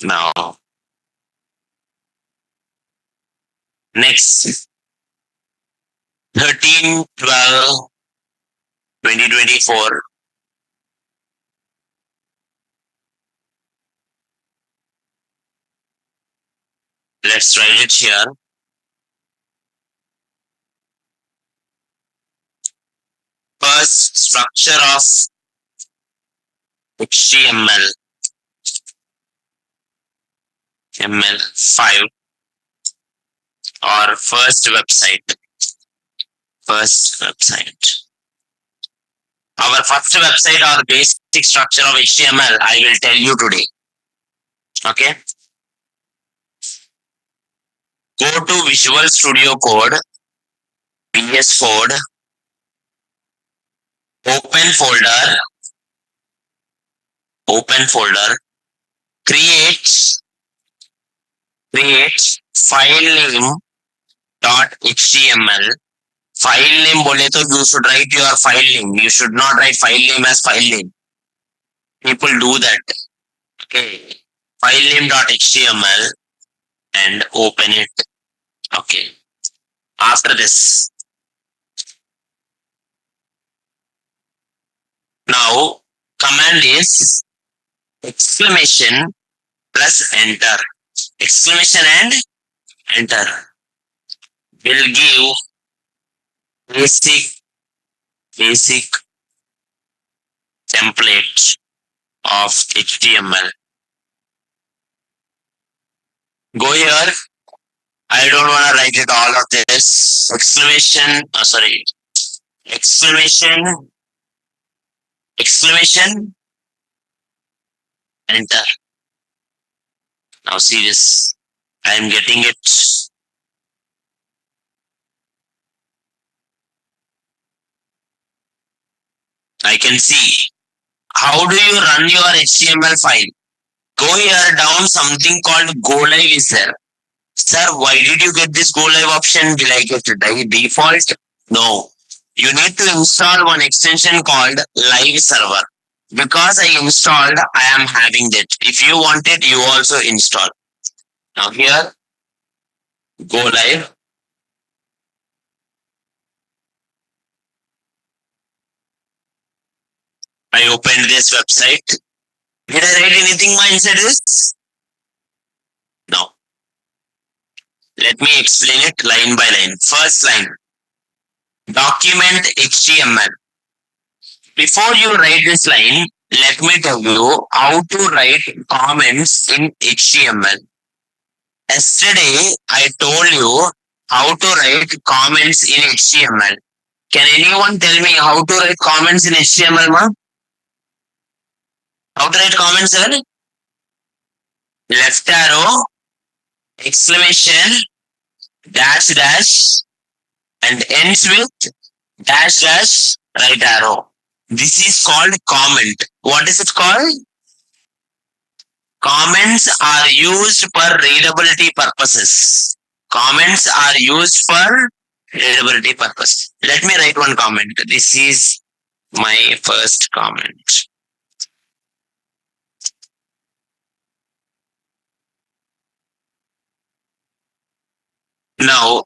Now, next 13/12/2024. Let's write it here. First, structure of HTML HTML5 or first website. Our first website or basic structure of HTML, I will tell you today. Okay. Go to Visual Studio Code, VS Code, open folder, create file name .html. File name बोले तो you should write your file name. You should not write file name as file name. People do that. Okay. File name .html and open it. Okay. After this, now command is exclamation plus enter. Exclamation and enter will give basic template of HTML. Go here. I don't want to write it all of this. Exclamation, enter. Now see this. I am getting it. I can see. How do you run your HTML file? Go here down, something called Go Live is there. Sir, why did you get this Go Live option? Will I get it default? No. You need to install one extension called Live Server. Because I installed, I am having that. If you want it, you also install. Now here, Go Live. I opened this website. Did I write anything more inside this? No. Let me explain it line by line. First line, document HTML. Before you write this line, let me tell you how to write comments in HTML. Yesterday, I told you how to write comments in HTML. Can anyone tell me how to write comments in HTML, ma? How to write comments, sir? Left arrow, exclamation, dash dash, and ends with dash dash, right arrow. This is called comment. What is it called? Comments are used for readability purposes. Comments are used for readability purpose. Let me write one comment. This is my first comment. Now,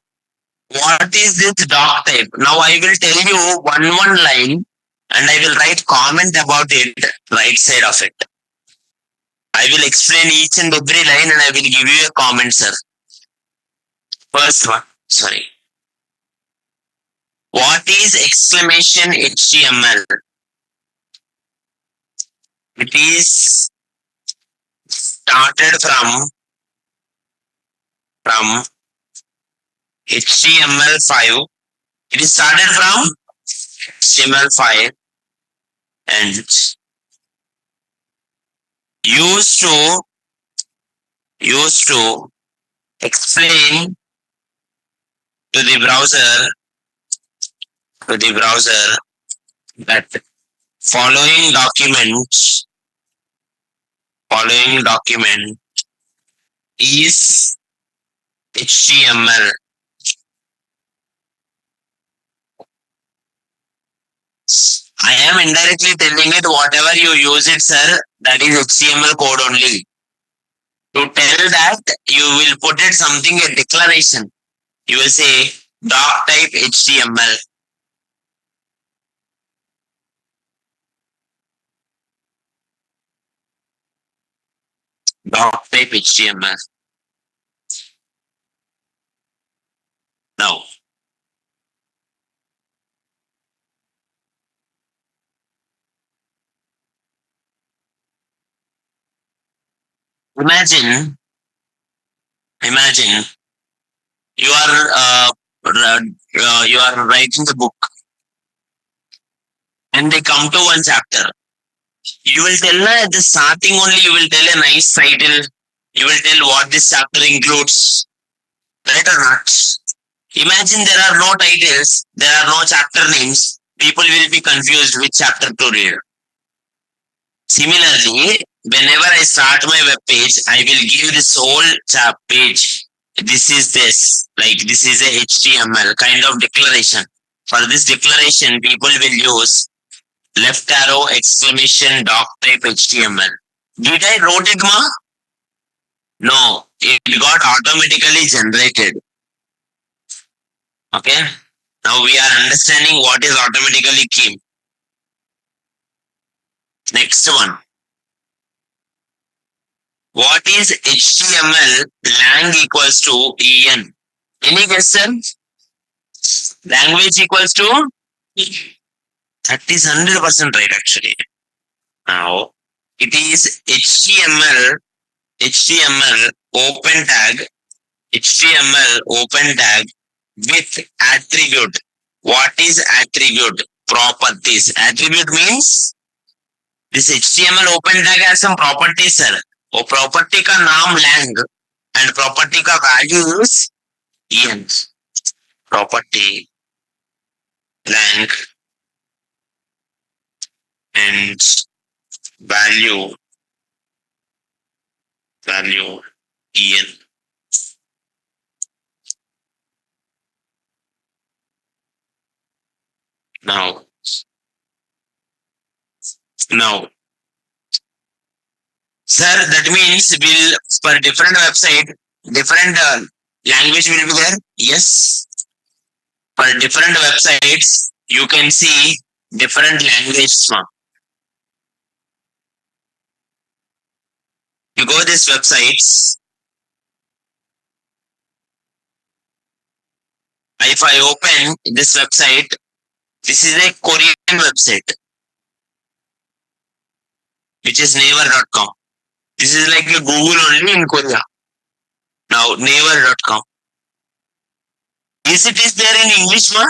what is this doc type? Now I will tell you one line and I will write comment about it right side of it. I will explain each and every line and I will give you a comment, sir. First one, sorry. What is exclamation HTML? It is started from HTML5. It is started from HTML5 and used to explain to the browser that following document is HTML. I am indirectly telling it whatever you use it, sir, that is HTML code only. To tell that, you will put it something a declaration. You will say doc type HTML. Doc type HTML. Now, imagine you are writing the book and they come to one chapter. You will tell at the starting only, you will tell a nice title. You will tell what this chapter includes. Right or not? Imagine there are no titles, there are no chapter names. People will be confused which chapter to read. Similarly, whenever I start my web page, I will give this whole page. This is this, like this is a HTML kind of declaration. For this declaration, people will use left arrow exclamation doc type HTML. Did I wrote it, ma? No, it got automatically generated. Okay. Now we are understanding what is automatically came. Next one. What is HTML lang equals to EN? Any question? Language equals to? That is 100% right actually. Now, it is HTML open tag with attribute. What is attribute? Properties. Attribute means this HTML open tag has some properties, sir. वो property का नाम lang and property का value is en. Property lang and value en. Now, sir, that means will for different website, different language will be there. Yes, for different websites, you can see different language. You go to this websites. If I open this website, this is a Korean website, which is naver.com. This is like a Google only in Korea. Now, naver.com. Is there in English, ma?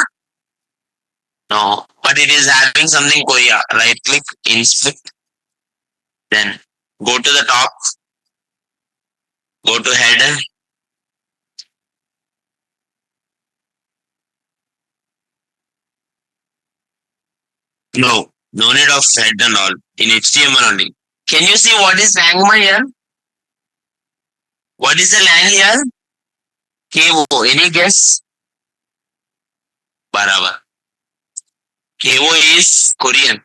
No, but it is having something Korea. Right click, inspect, then go to the top, go to header. No need of head and all. In HTML only. Can you see what is Langma here? What is the lang here? KO. Any guess? Barabar. KO is Korean.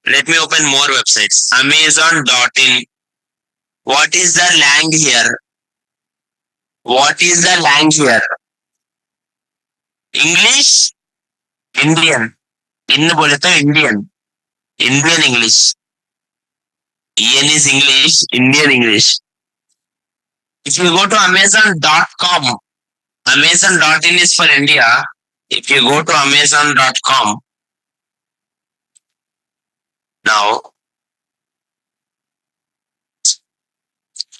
Let me open more websites. Amazon.in. What is the lang here? What is the lang here? English? Indian. In बोले तो Indian. Indian English. EN is English. Indian English. If you go to Amazon.com, Amazon.in is for India. If you go to Amazon.com, now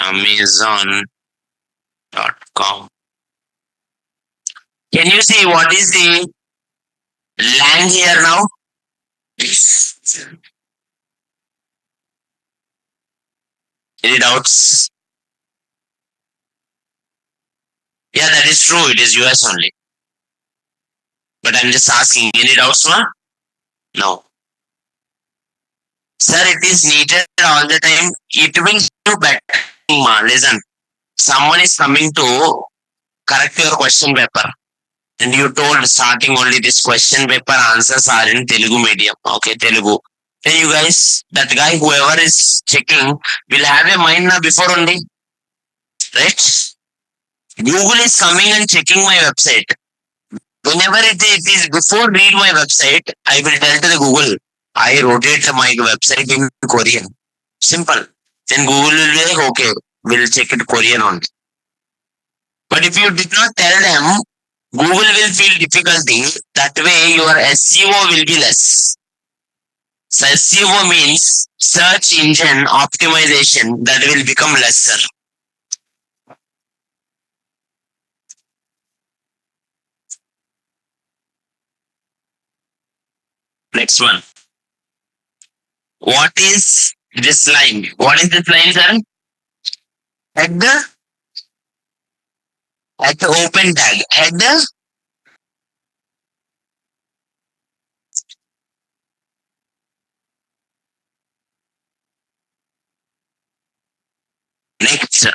Amazon.com. Can you see what is the lang here now? Any doubts? Yeah, that is true. It is US only. But I'm just asking, any doubts, ma? No. Sir, it is needed all the time. It will do better, ma. Listen, someone is coming to correct your question paper. And you told starting only this question paper answers are in Telugu medium. Okay, Telugu. Then you guys, that guy, whoever is checking, will have a mind now before only. Right? Google is coming and checking my website. Whenever it is before read my website, I will tell to the Google, I rotate my website in Korean. Simple. Then Google will be like, okay, we'll check it Korean only. But if you did not tell them, Google will feel difficulty. That way your SEO will be less. So SEO means search engine optimization, that will become lesser. Next one. What is this line? What is this line, sir? Header? At the open tag. Header? Next.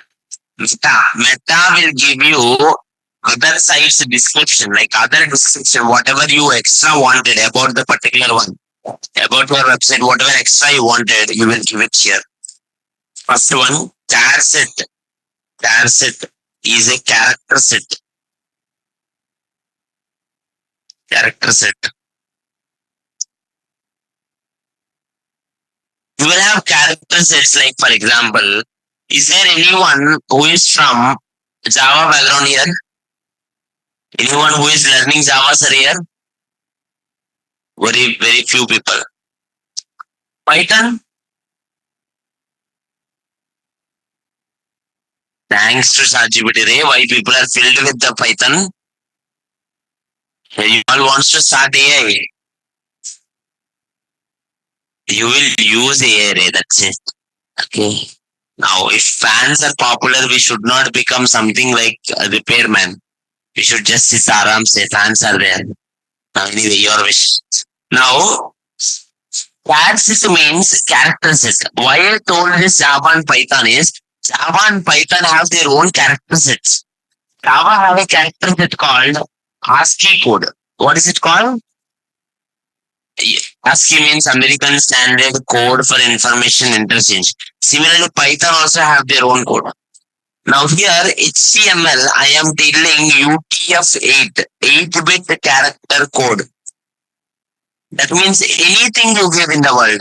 Meta will give you other sites description, like other description, whatever you extra wanted about the particular one. About your website, whatever extra you wanted, you will give it here. First one, char set. Char set is a character set. Character set. You will have character sets like, for example, is there anyone who is from Java background here? Anyone who is learning Java, sir, here? Very few people. Python? Thanks to ChatGPT, why people are filled with the Python? You all wants to start AI. You will use AI, that's it. Okay. Now, if fans are popular, we should not become something like a repairman. We should just sit aram, say fans are there. Now, anyway, your wish. Now, char set means character set. Why I told this Java and Python is, Java and Python have their own character sets. Java have a character set called ASCII code. What is it called? ASCII means American Standard Code for Information Interchange. Similarly, Python also have their own code. Now here, HTML, I am telling UTF-8, 8-bit character code. That means anything you give in the world.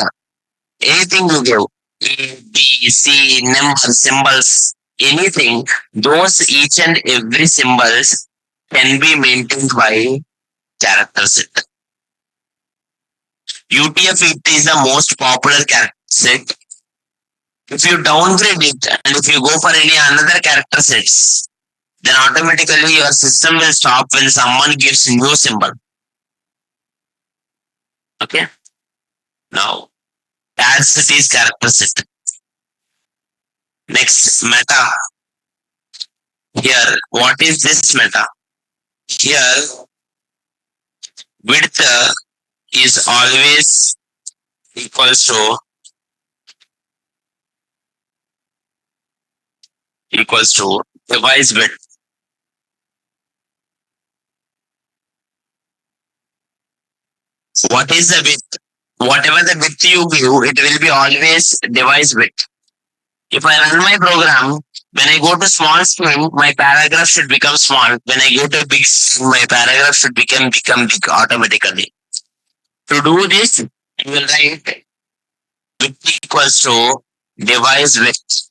Anything you give. A, B, C, numbers, symbols, anything, those each and every symbols can be maintained by character set. UTF-8 is the most popular character set. If you downgrade it and if you go for any another character sets, then automatically your system will stop when someone gives new symbol. Okay. Now, add set is character set. Next, meta. Here, what is this meta? Here, width is always equals to device width. What is the width? Whatever the width you give, it will be always device width. If I run my program, when I go to small screen, my paragraph should become small. When I go to big screen, my paragraph should become big automatically. To do this, you will write width equals to device width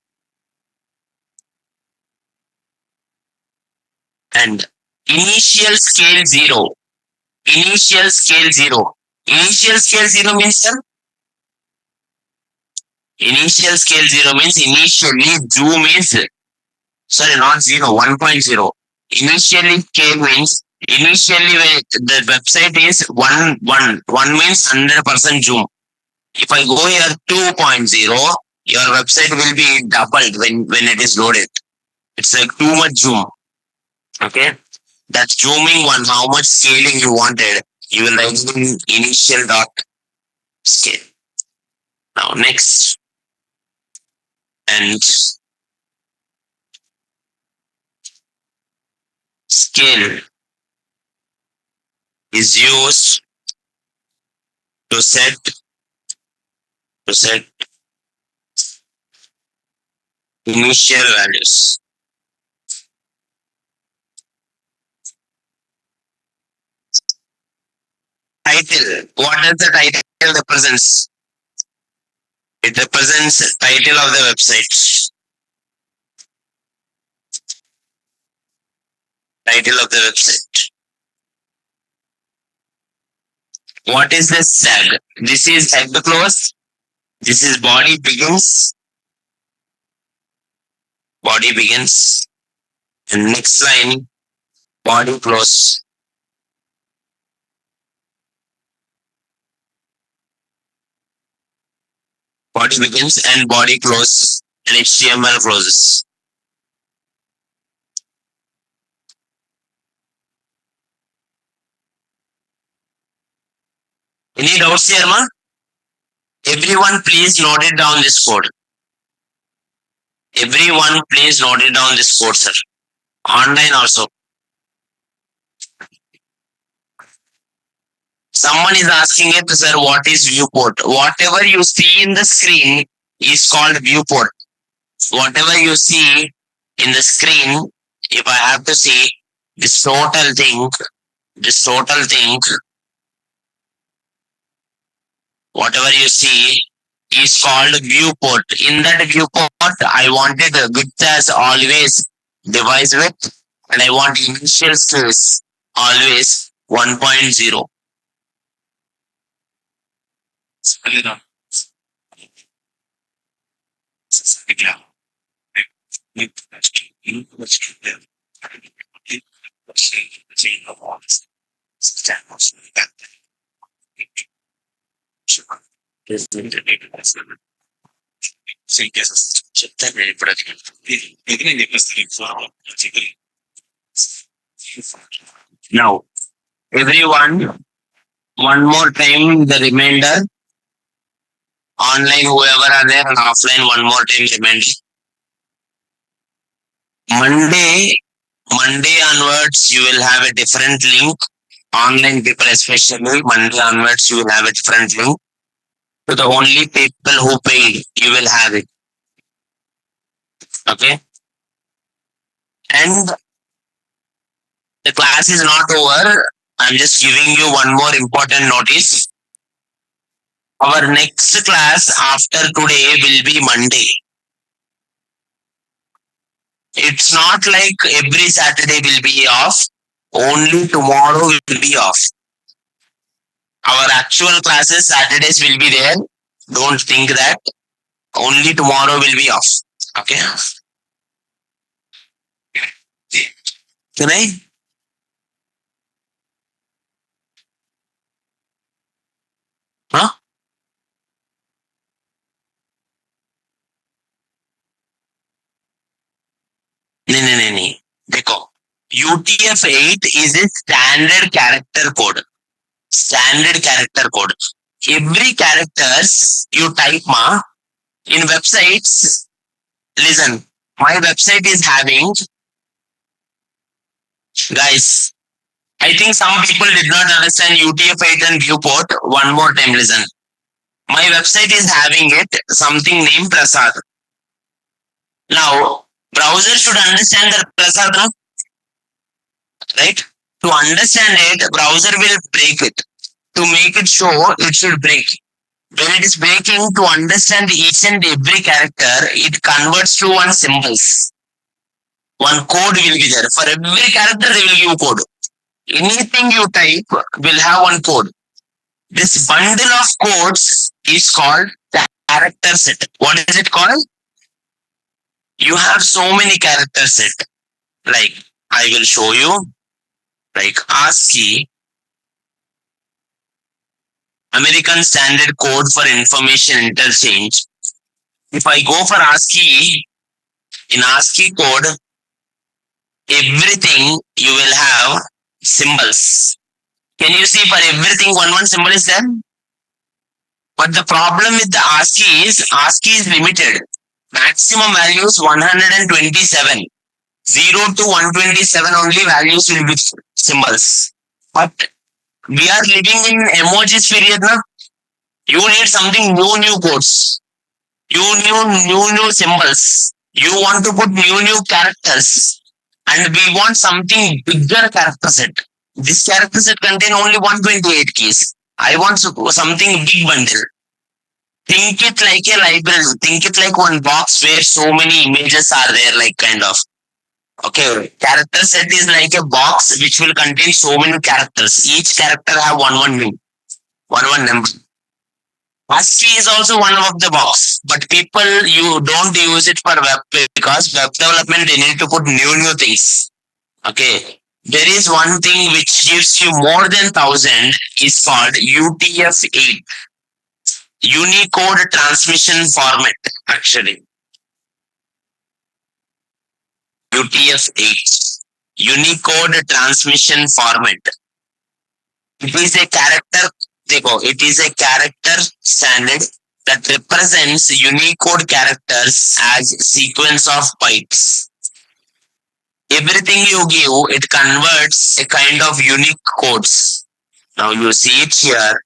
and initial scale 0. Initial scale 0. Initial scale 0 means initial scale 0 means initially zoom is sorry not 0 1.0. Initially scale means initially when the website is 1 means 100% zoom. If I go here 2.0, your website will be doubled when it is loaded. It's like too much zoom. Okay, that zooming one, how much scaling you wanted, you will write in initial dot scale. Now next, and scale is used to set initial values. Title. What does the title represents? It represents title of the website. Title of the website. What is this tag? This is head close. This is body begins. Body begins. And next line, body close. Body begins and body close and HTML closes. Any doubts here, ma? Everyone please note it down this code. Everyone please note it down this code, sir. Online also. Someone is asking it, sir, what is viewport? Whatever you see in the screen is called viewport. Whatever you see in the screen, if I have to see this total thing, whatever you see is called viewport. In that viewport, I wanted width as always device width, and I want initial space always 1.0. Now, everyone, one more time the remainder. Online, whoever are there, and offline, one more time remainder. Monday onwards, you will have a different link. Online people, especially Monday onwards, you will have a different link. So the only people who paid, you will have it. Okay. And the class is not over. I'm just giving you one more important notice. Our next class after today will be Monday. It's not like every Saturday will be off. Only tomorrow will be off. Our actual classes Saturdays will be there. Don't think that. Only tomorrow will be off. Okay. Can I? Huh? नहीं देखो UTF-8 is a standard character code. Standard character code. Every characters you type in websites. Listen, my website is having, guys. I think some people did not understand UTF-8 and viewport. One more time, listen. My website is having it something named Prasad. Now, browser should understand the Prasad, no? Right? To understand it, browser will break it. To make it show, it should break. When it is breaking, to understand each and every character, it converts to one symbols. One code will be there. For every character, they will give code. Anything you type will have one code. This bundle of codes is called character set. What is it called? You have so many character set. Like, I will show you. Like ASCII, American Standard Code for Information Interchange. If I go for ASCII, in ASCII code, everything you will have symbols. Can you see for everything one symbol is there? But the problem with the ASCII is limited. Maximum value is 127. 0 to 127 only values will be symbols. But we are living in emojis period now. You need something new codes. You new symbols. You want to put new characters. And we want something bigger character set. This character set contain only 128 keys. I want something big bundle. Think it like a library. Think it like one box where so many images are there, like kind of. Okay, character set is like a box which will contain so many characters. Each character have one name, one number. ASCII is also one of the box, but people you don't use it for web because web development they need to put new things. Okay, there is one thing which gives you more than 1,000 is called UTF-8, Unicode Transmission Format. Actually, UTF-8, Unicode Transmission Format. It is a character. It is a character standard that represents Unicode characters as sequence of bytes. Everything you give, it converts a kind of unique codes. Now you see it here.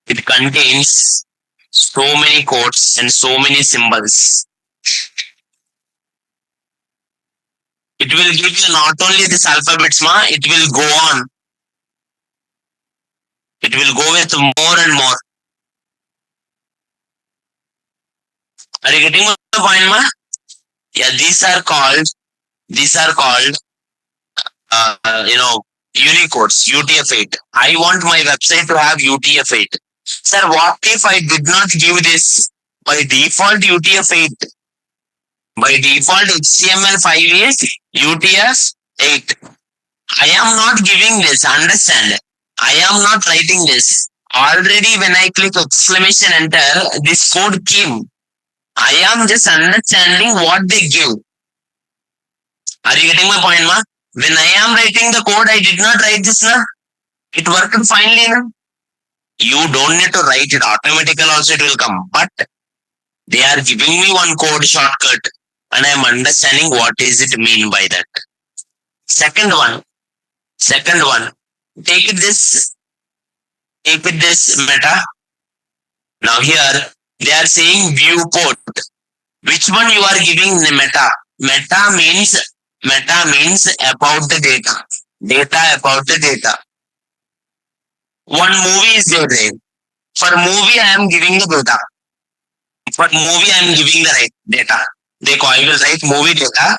It contains so many codes and so many symbols. It will give you not only this alphabets, it will go on. It will go with more and more. Are you getting the point, ma? Yeah, these are called Unicodes, UTF-8. I want my website to have UTF-8. Sir, what if I did not give this? By default, UTF-8. By default, HTML5 is UTF-8. I am not giving this, understand? I am not writing this. Already when I click exclamation enter, this code came. I am just understanding what they give. Are you getting my point, ma? When I am writing the code, I did not write this, na? It worked finely, na? You don't need to write it. Automatically also it will come. But they are giving me one code shortcut and I am understanding what is it mean by that. Second one. Take it this meta. Now here they are saying viewport. Which one you are giving the meta? Meta means about the data. Data about the data. One movie is there. For movie, I am giving the data. For movie, I am giving the right data. I will write movie data.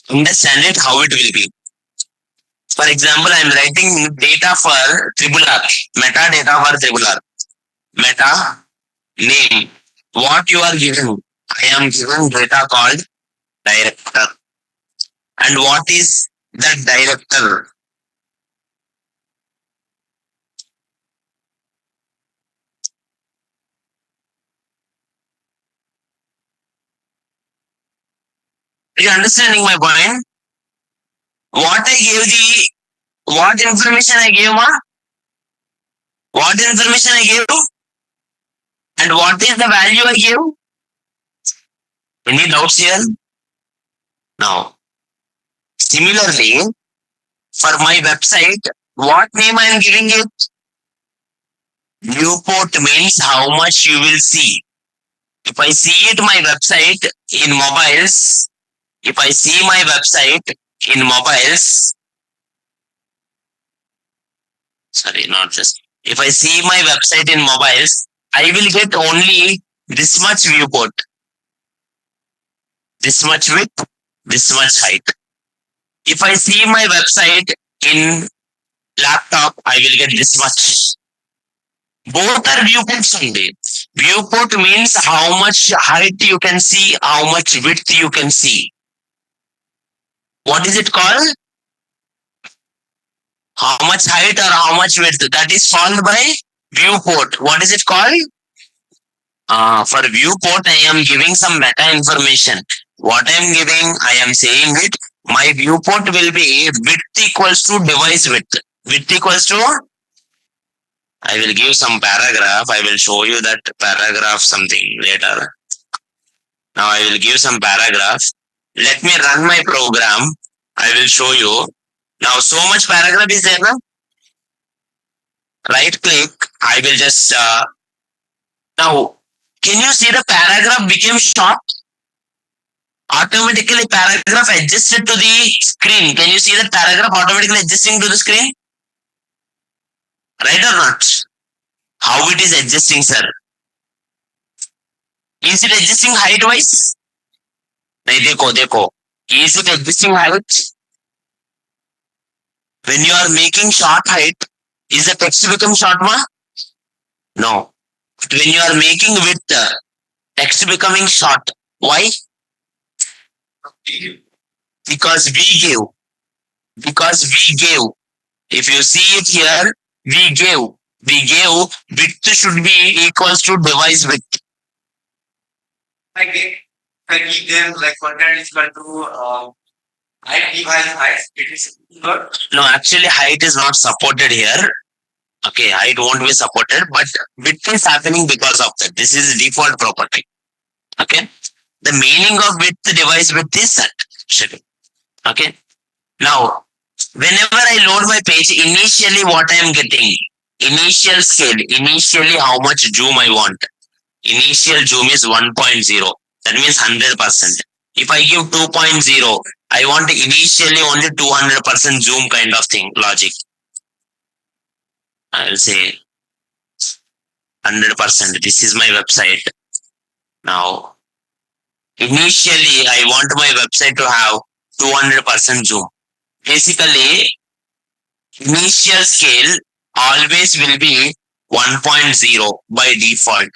Understand it how it will be. For example, I am writing data for triple R. Metadata for triple R. Meta name. What you are giving? I am giving data called director. And what is the director? Are you understanding my point? What information I gave, ma? What information I gave? And what is the value I gave? Any doubts here? Now, similarly, for my website, what name I am giving it? Viewport means how much you will see. If I see it my website in mobiles, if I see my website in mobiles, sorry, not just. If I see my website in mobiles, I will get only this much viewport, this much width, this much height. If I see my website in laptop, I will get this much. Both are viewports only. Viewport means how much height you can see, how much width you can see. What is it called? How much height or how much width? That is called by viewport. What is it called? For viewport, I am giving some meta information. What I am giving, I am saying it. My viewport will be width equals to device width. Width equals to, I will give some paragraph. I will show you that paragraph something later. Now I will give some paragraph. Let me run my program. I will show you. Now so much paragraph is there now. Right click. I will just, now can you see the paragraph became short? Automatically paragraph adjusted to the screen. Can you see the paragraph automatically adjusting to the screen? Right or not? How it is adjusting, sir? Is it adjusting height wise? नहीं देखो. Is it adjusting height? When you are making short height, is the text become short, ma? No. But when you are making width, text becoming short. Why? Because we gave. If you see it here, we gave width should be equals to device width. I give them like content is equal to height divided height. It is good. No, actually height is not supported here. Okay, height won't be supported, but width is happening because of that. This is default property. Okay. The meaning of width device width is that. Okay. Now, whenever I load my page, initially what I am getting, initial scale, initially how much zoom I want. Initial zoom is 1.0. That means 100%. If I give 2.0, I want initially only 200% zoom kind of thing, logic. I will say 100%. This is my website. Now, initially I want my website to have 200% zoom. Basically, initial scale always will be 1.0 by default.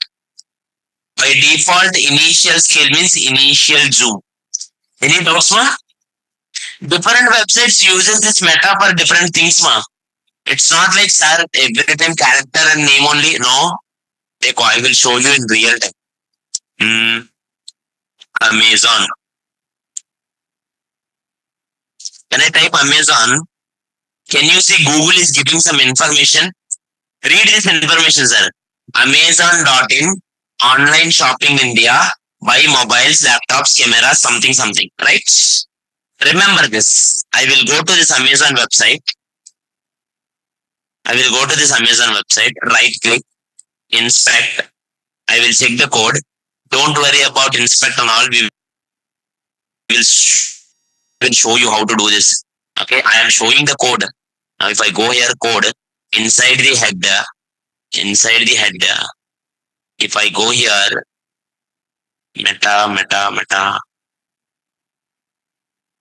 By default, initial scale means initial zoom. Any doubts, ma? Different websites uses this meta for different things, ma. It's not like, sir, every time character and name only. No. I will show you in real time. Amazon. When I type Amazon, can you see Google is giving some information? Read this information, sir. Amazon.in, online shopping India, buy mobiles, laptops, cameras, something, right? Remember this. I will go to this Amazon website. Right click, inspect. I will check the code. Don't worry about inspect and all. We will show you how to do this. Okay, I am showing the code. Now if I go here, code, inside the header, If I go here, meta,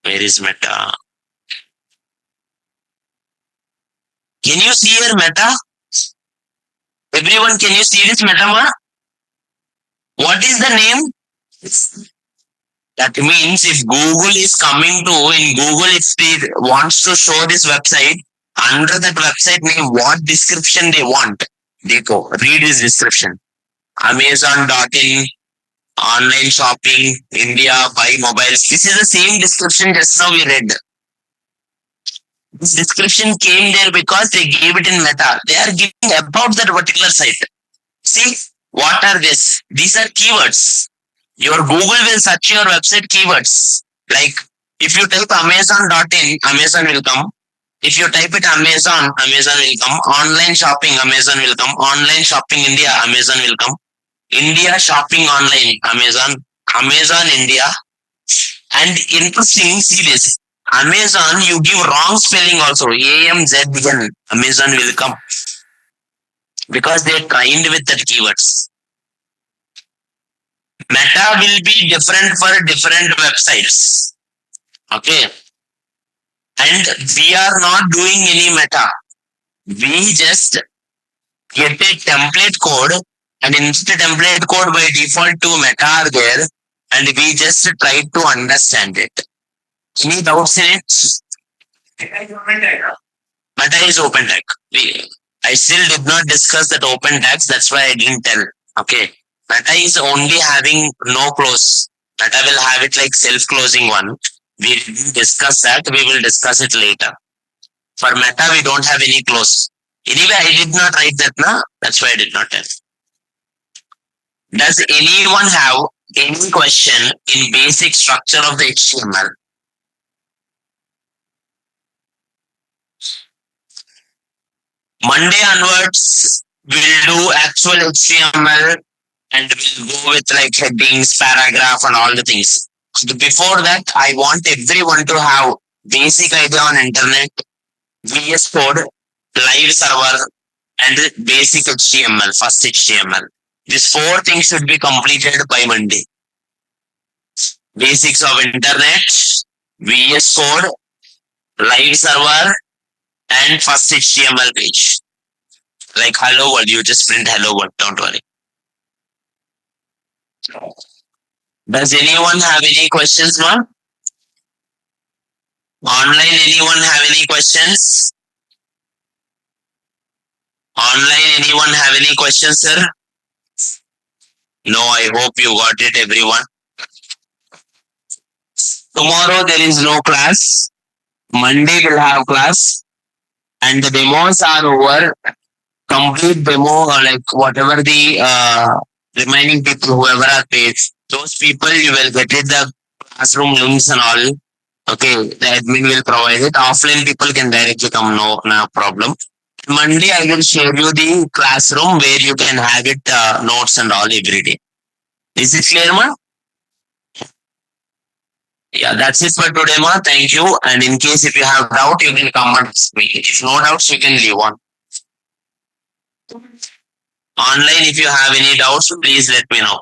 where is meta? Can you see here meta? Everyone, can you see this meta? What is the name? That means if Google is coming to, in Google, if they wants to show this website, under that website name, what description they want, they go read this description. Amazon.in, online shopping, India, buy mobiles. This is the same description just now we read. This description came there because they gave it in Meta. They are giving about that particular site. See, what are this? These are keywords. Your Google will search your website keywords. Like if you type Amazon.in, Amazon will come. If you type it Amazon, Amazon will come. Online shopping, Amazon will come. Online shopping India, Amazon will come. India shopping online, Amazon. Amazon India. And interesting, see this. Amazon, you give wrong spelling also. AMZN. Amazon will come. Because they trained with that keywords. Meta will be different for different websites. Okay. And we are not doing any meta. We just get a template code, and in the template code by default two meta are there, and we just try to understand it. Any doubts in it? Meta is open tag. I still did not discuss that open tags, that's why I didn't tell. Okay. Meta is only having no close. Meta will have it like self-closing one. We didn't discuss that. We will discuss it later. For Meta, we don't have any close. Anyway, I did not write that now. That's why I did not tell. Does anyone have any question in basic structure of the HTML? Monday onwards, we'll do actual HTML and we'll go with like headings, paragraph and all the things. So before that, I want everyone to have basic idea on internet, VS Code, live server and basic HTML, first HTML. These four things should be completed by Monday. Basics of internet, VS Code, live server and first HTML page. Like hello world, you just print hello world, don't worry. Does anyone have any questions, ma'am? Online, anyone have any questions? Online, anyone have any questions, sir? No, I hope you got it, everyone. Tomorrow there is no class. Monday we'll have class. And the demos are over. Complete demo, or like whatever the remaining people, whoever are paid, those people you will get it, the classroom links and all. Okay, the admin will provide it. Offline people can directly come, no problem. Monday I will share you the classroom where you can have it notes and all every day. Is it clear, ma? Yeah, that's it for today, ma. Thank you. And in case if you have doubt, you can come and speak. If no doubts, you can leave on. Online, if you have any doubts, please let me know.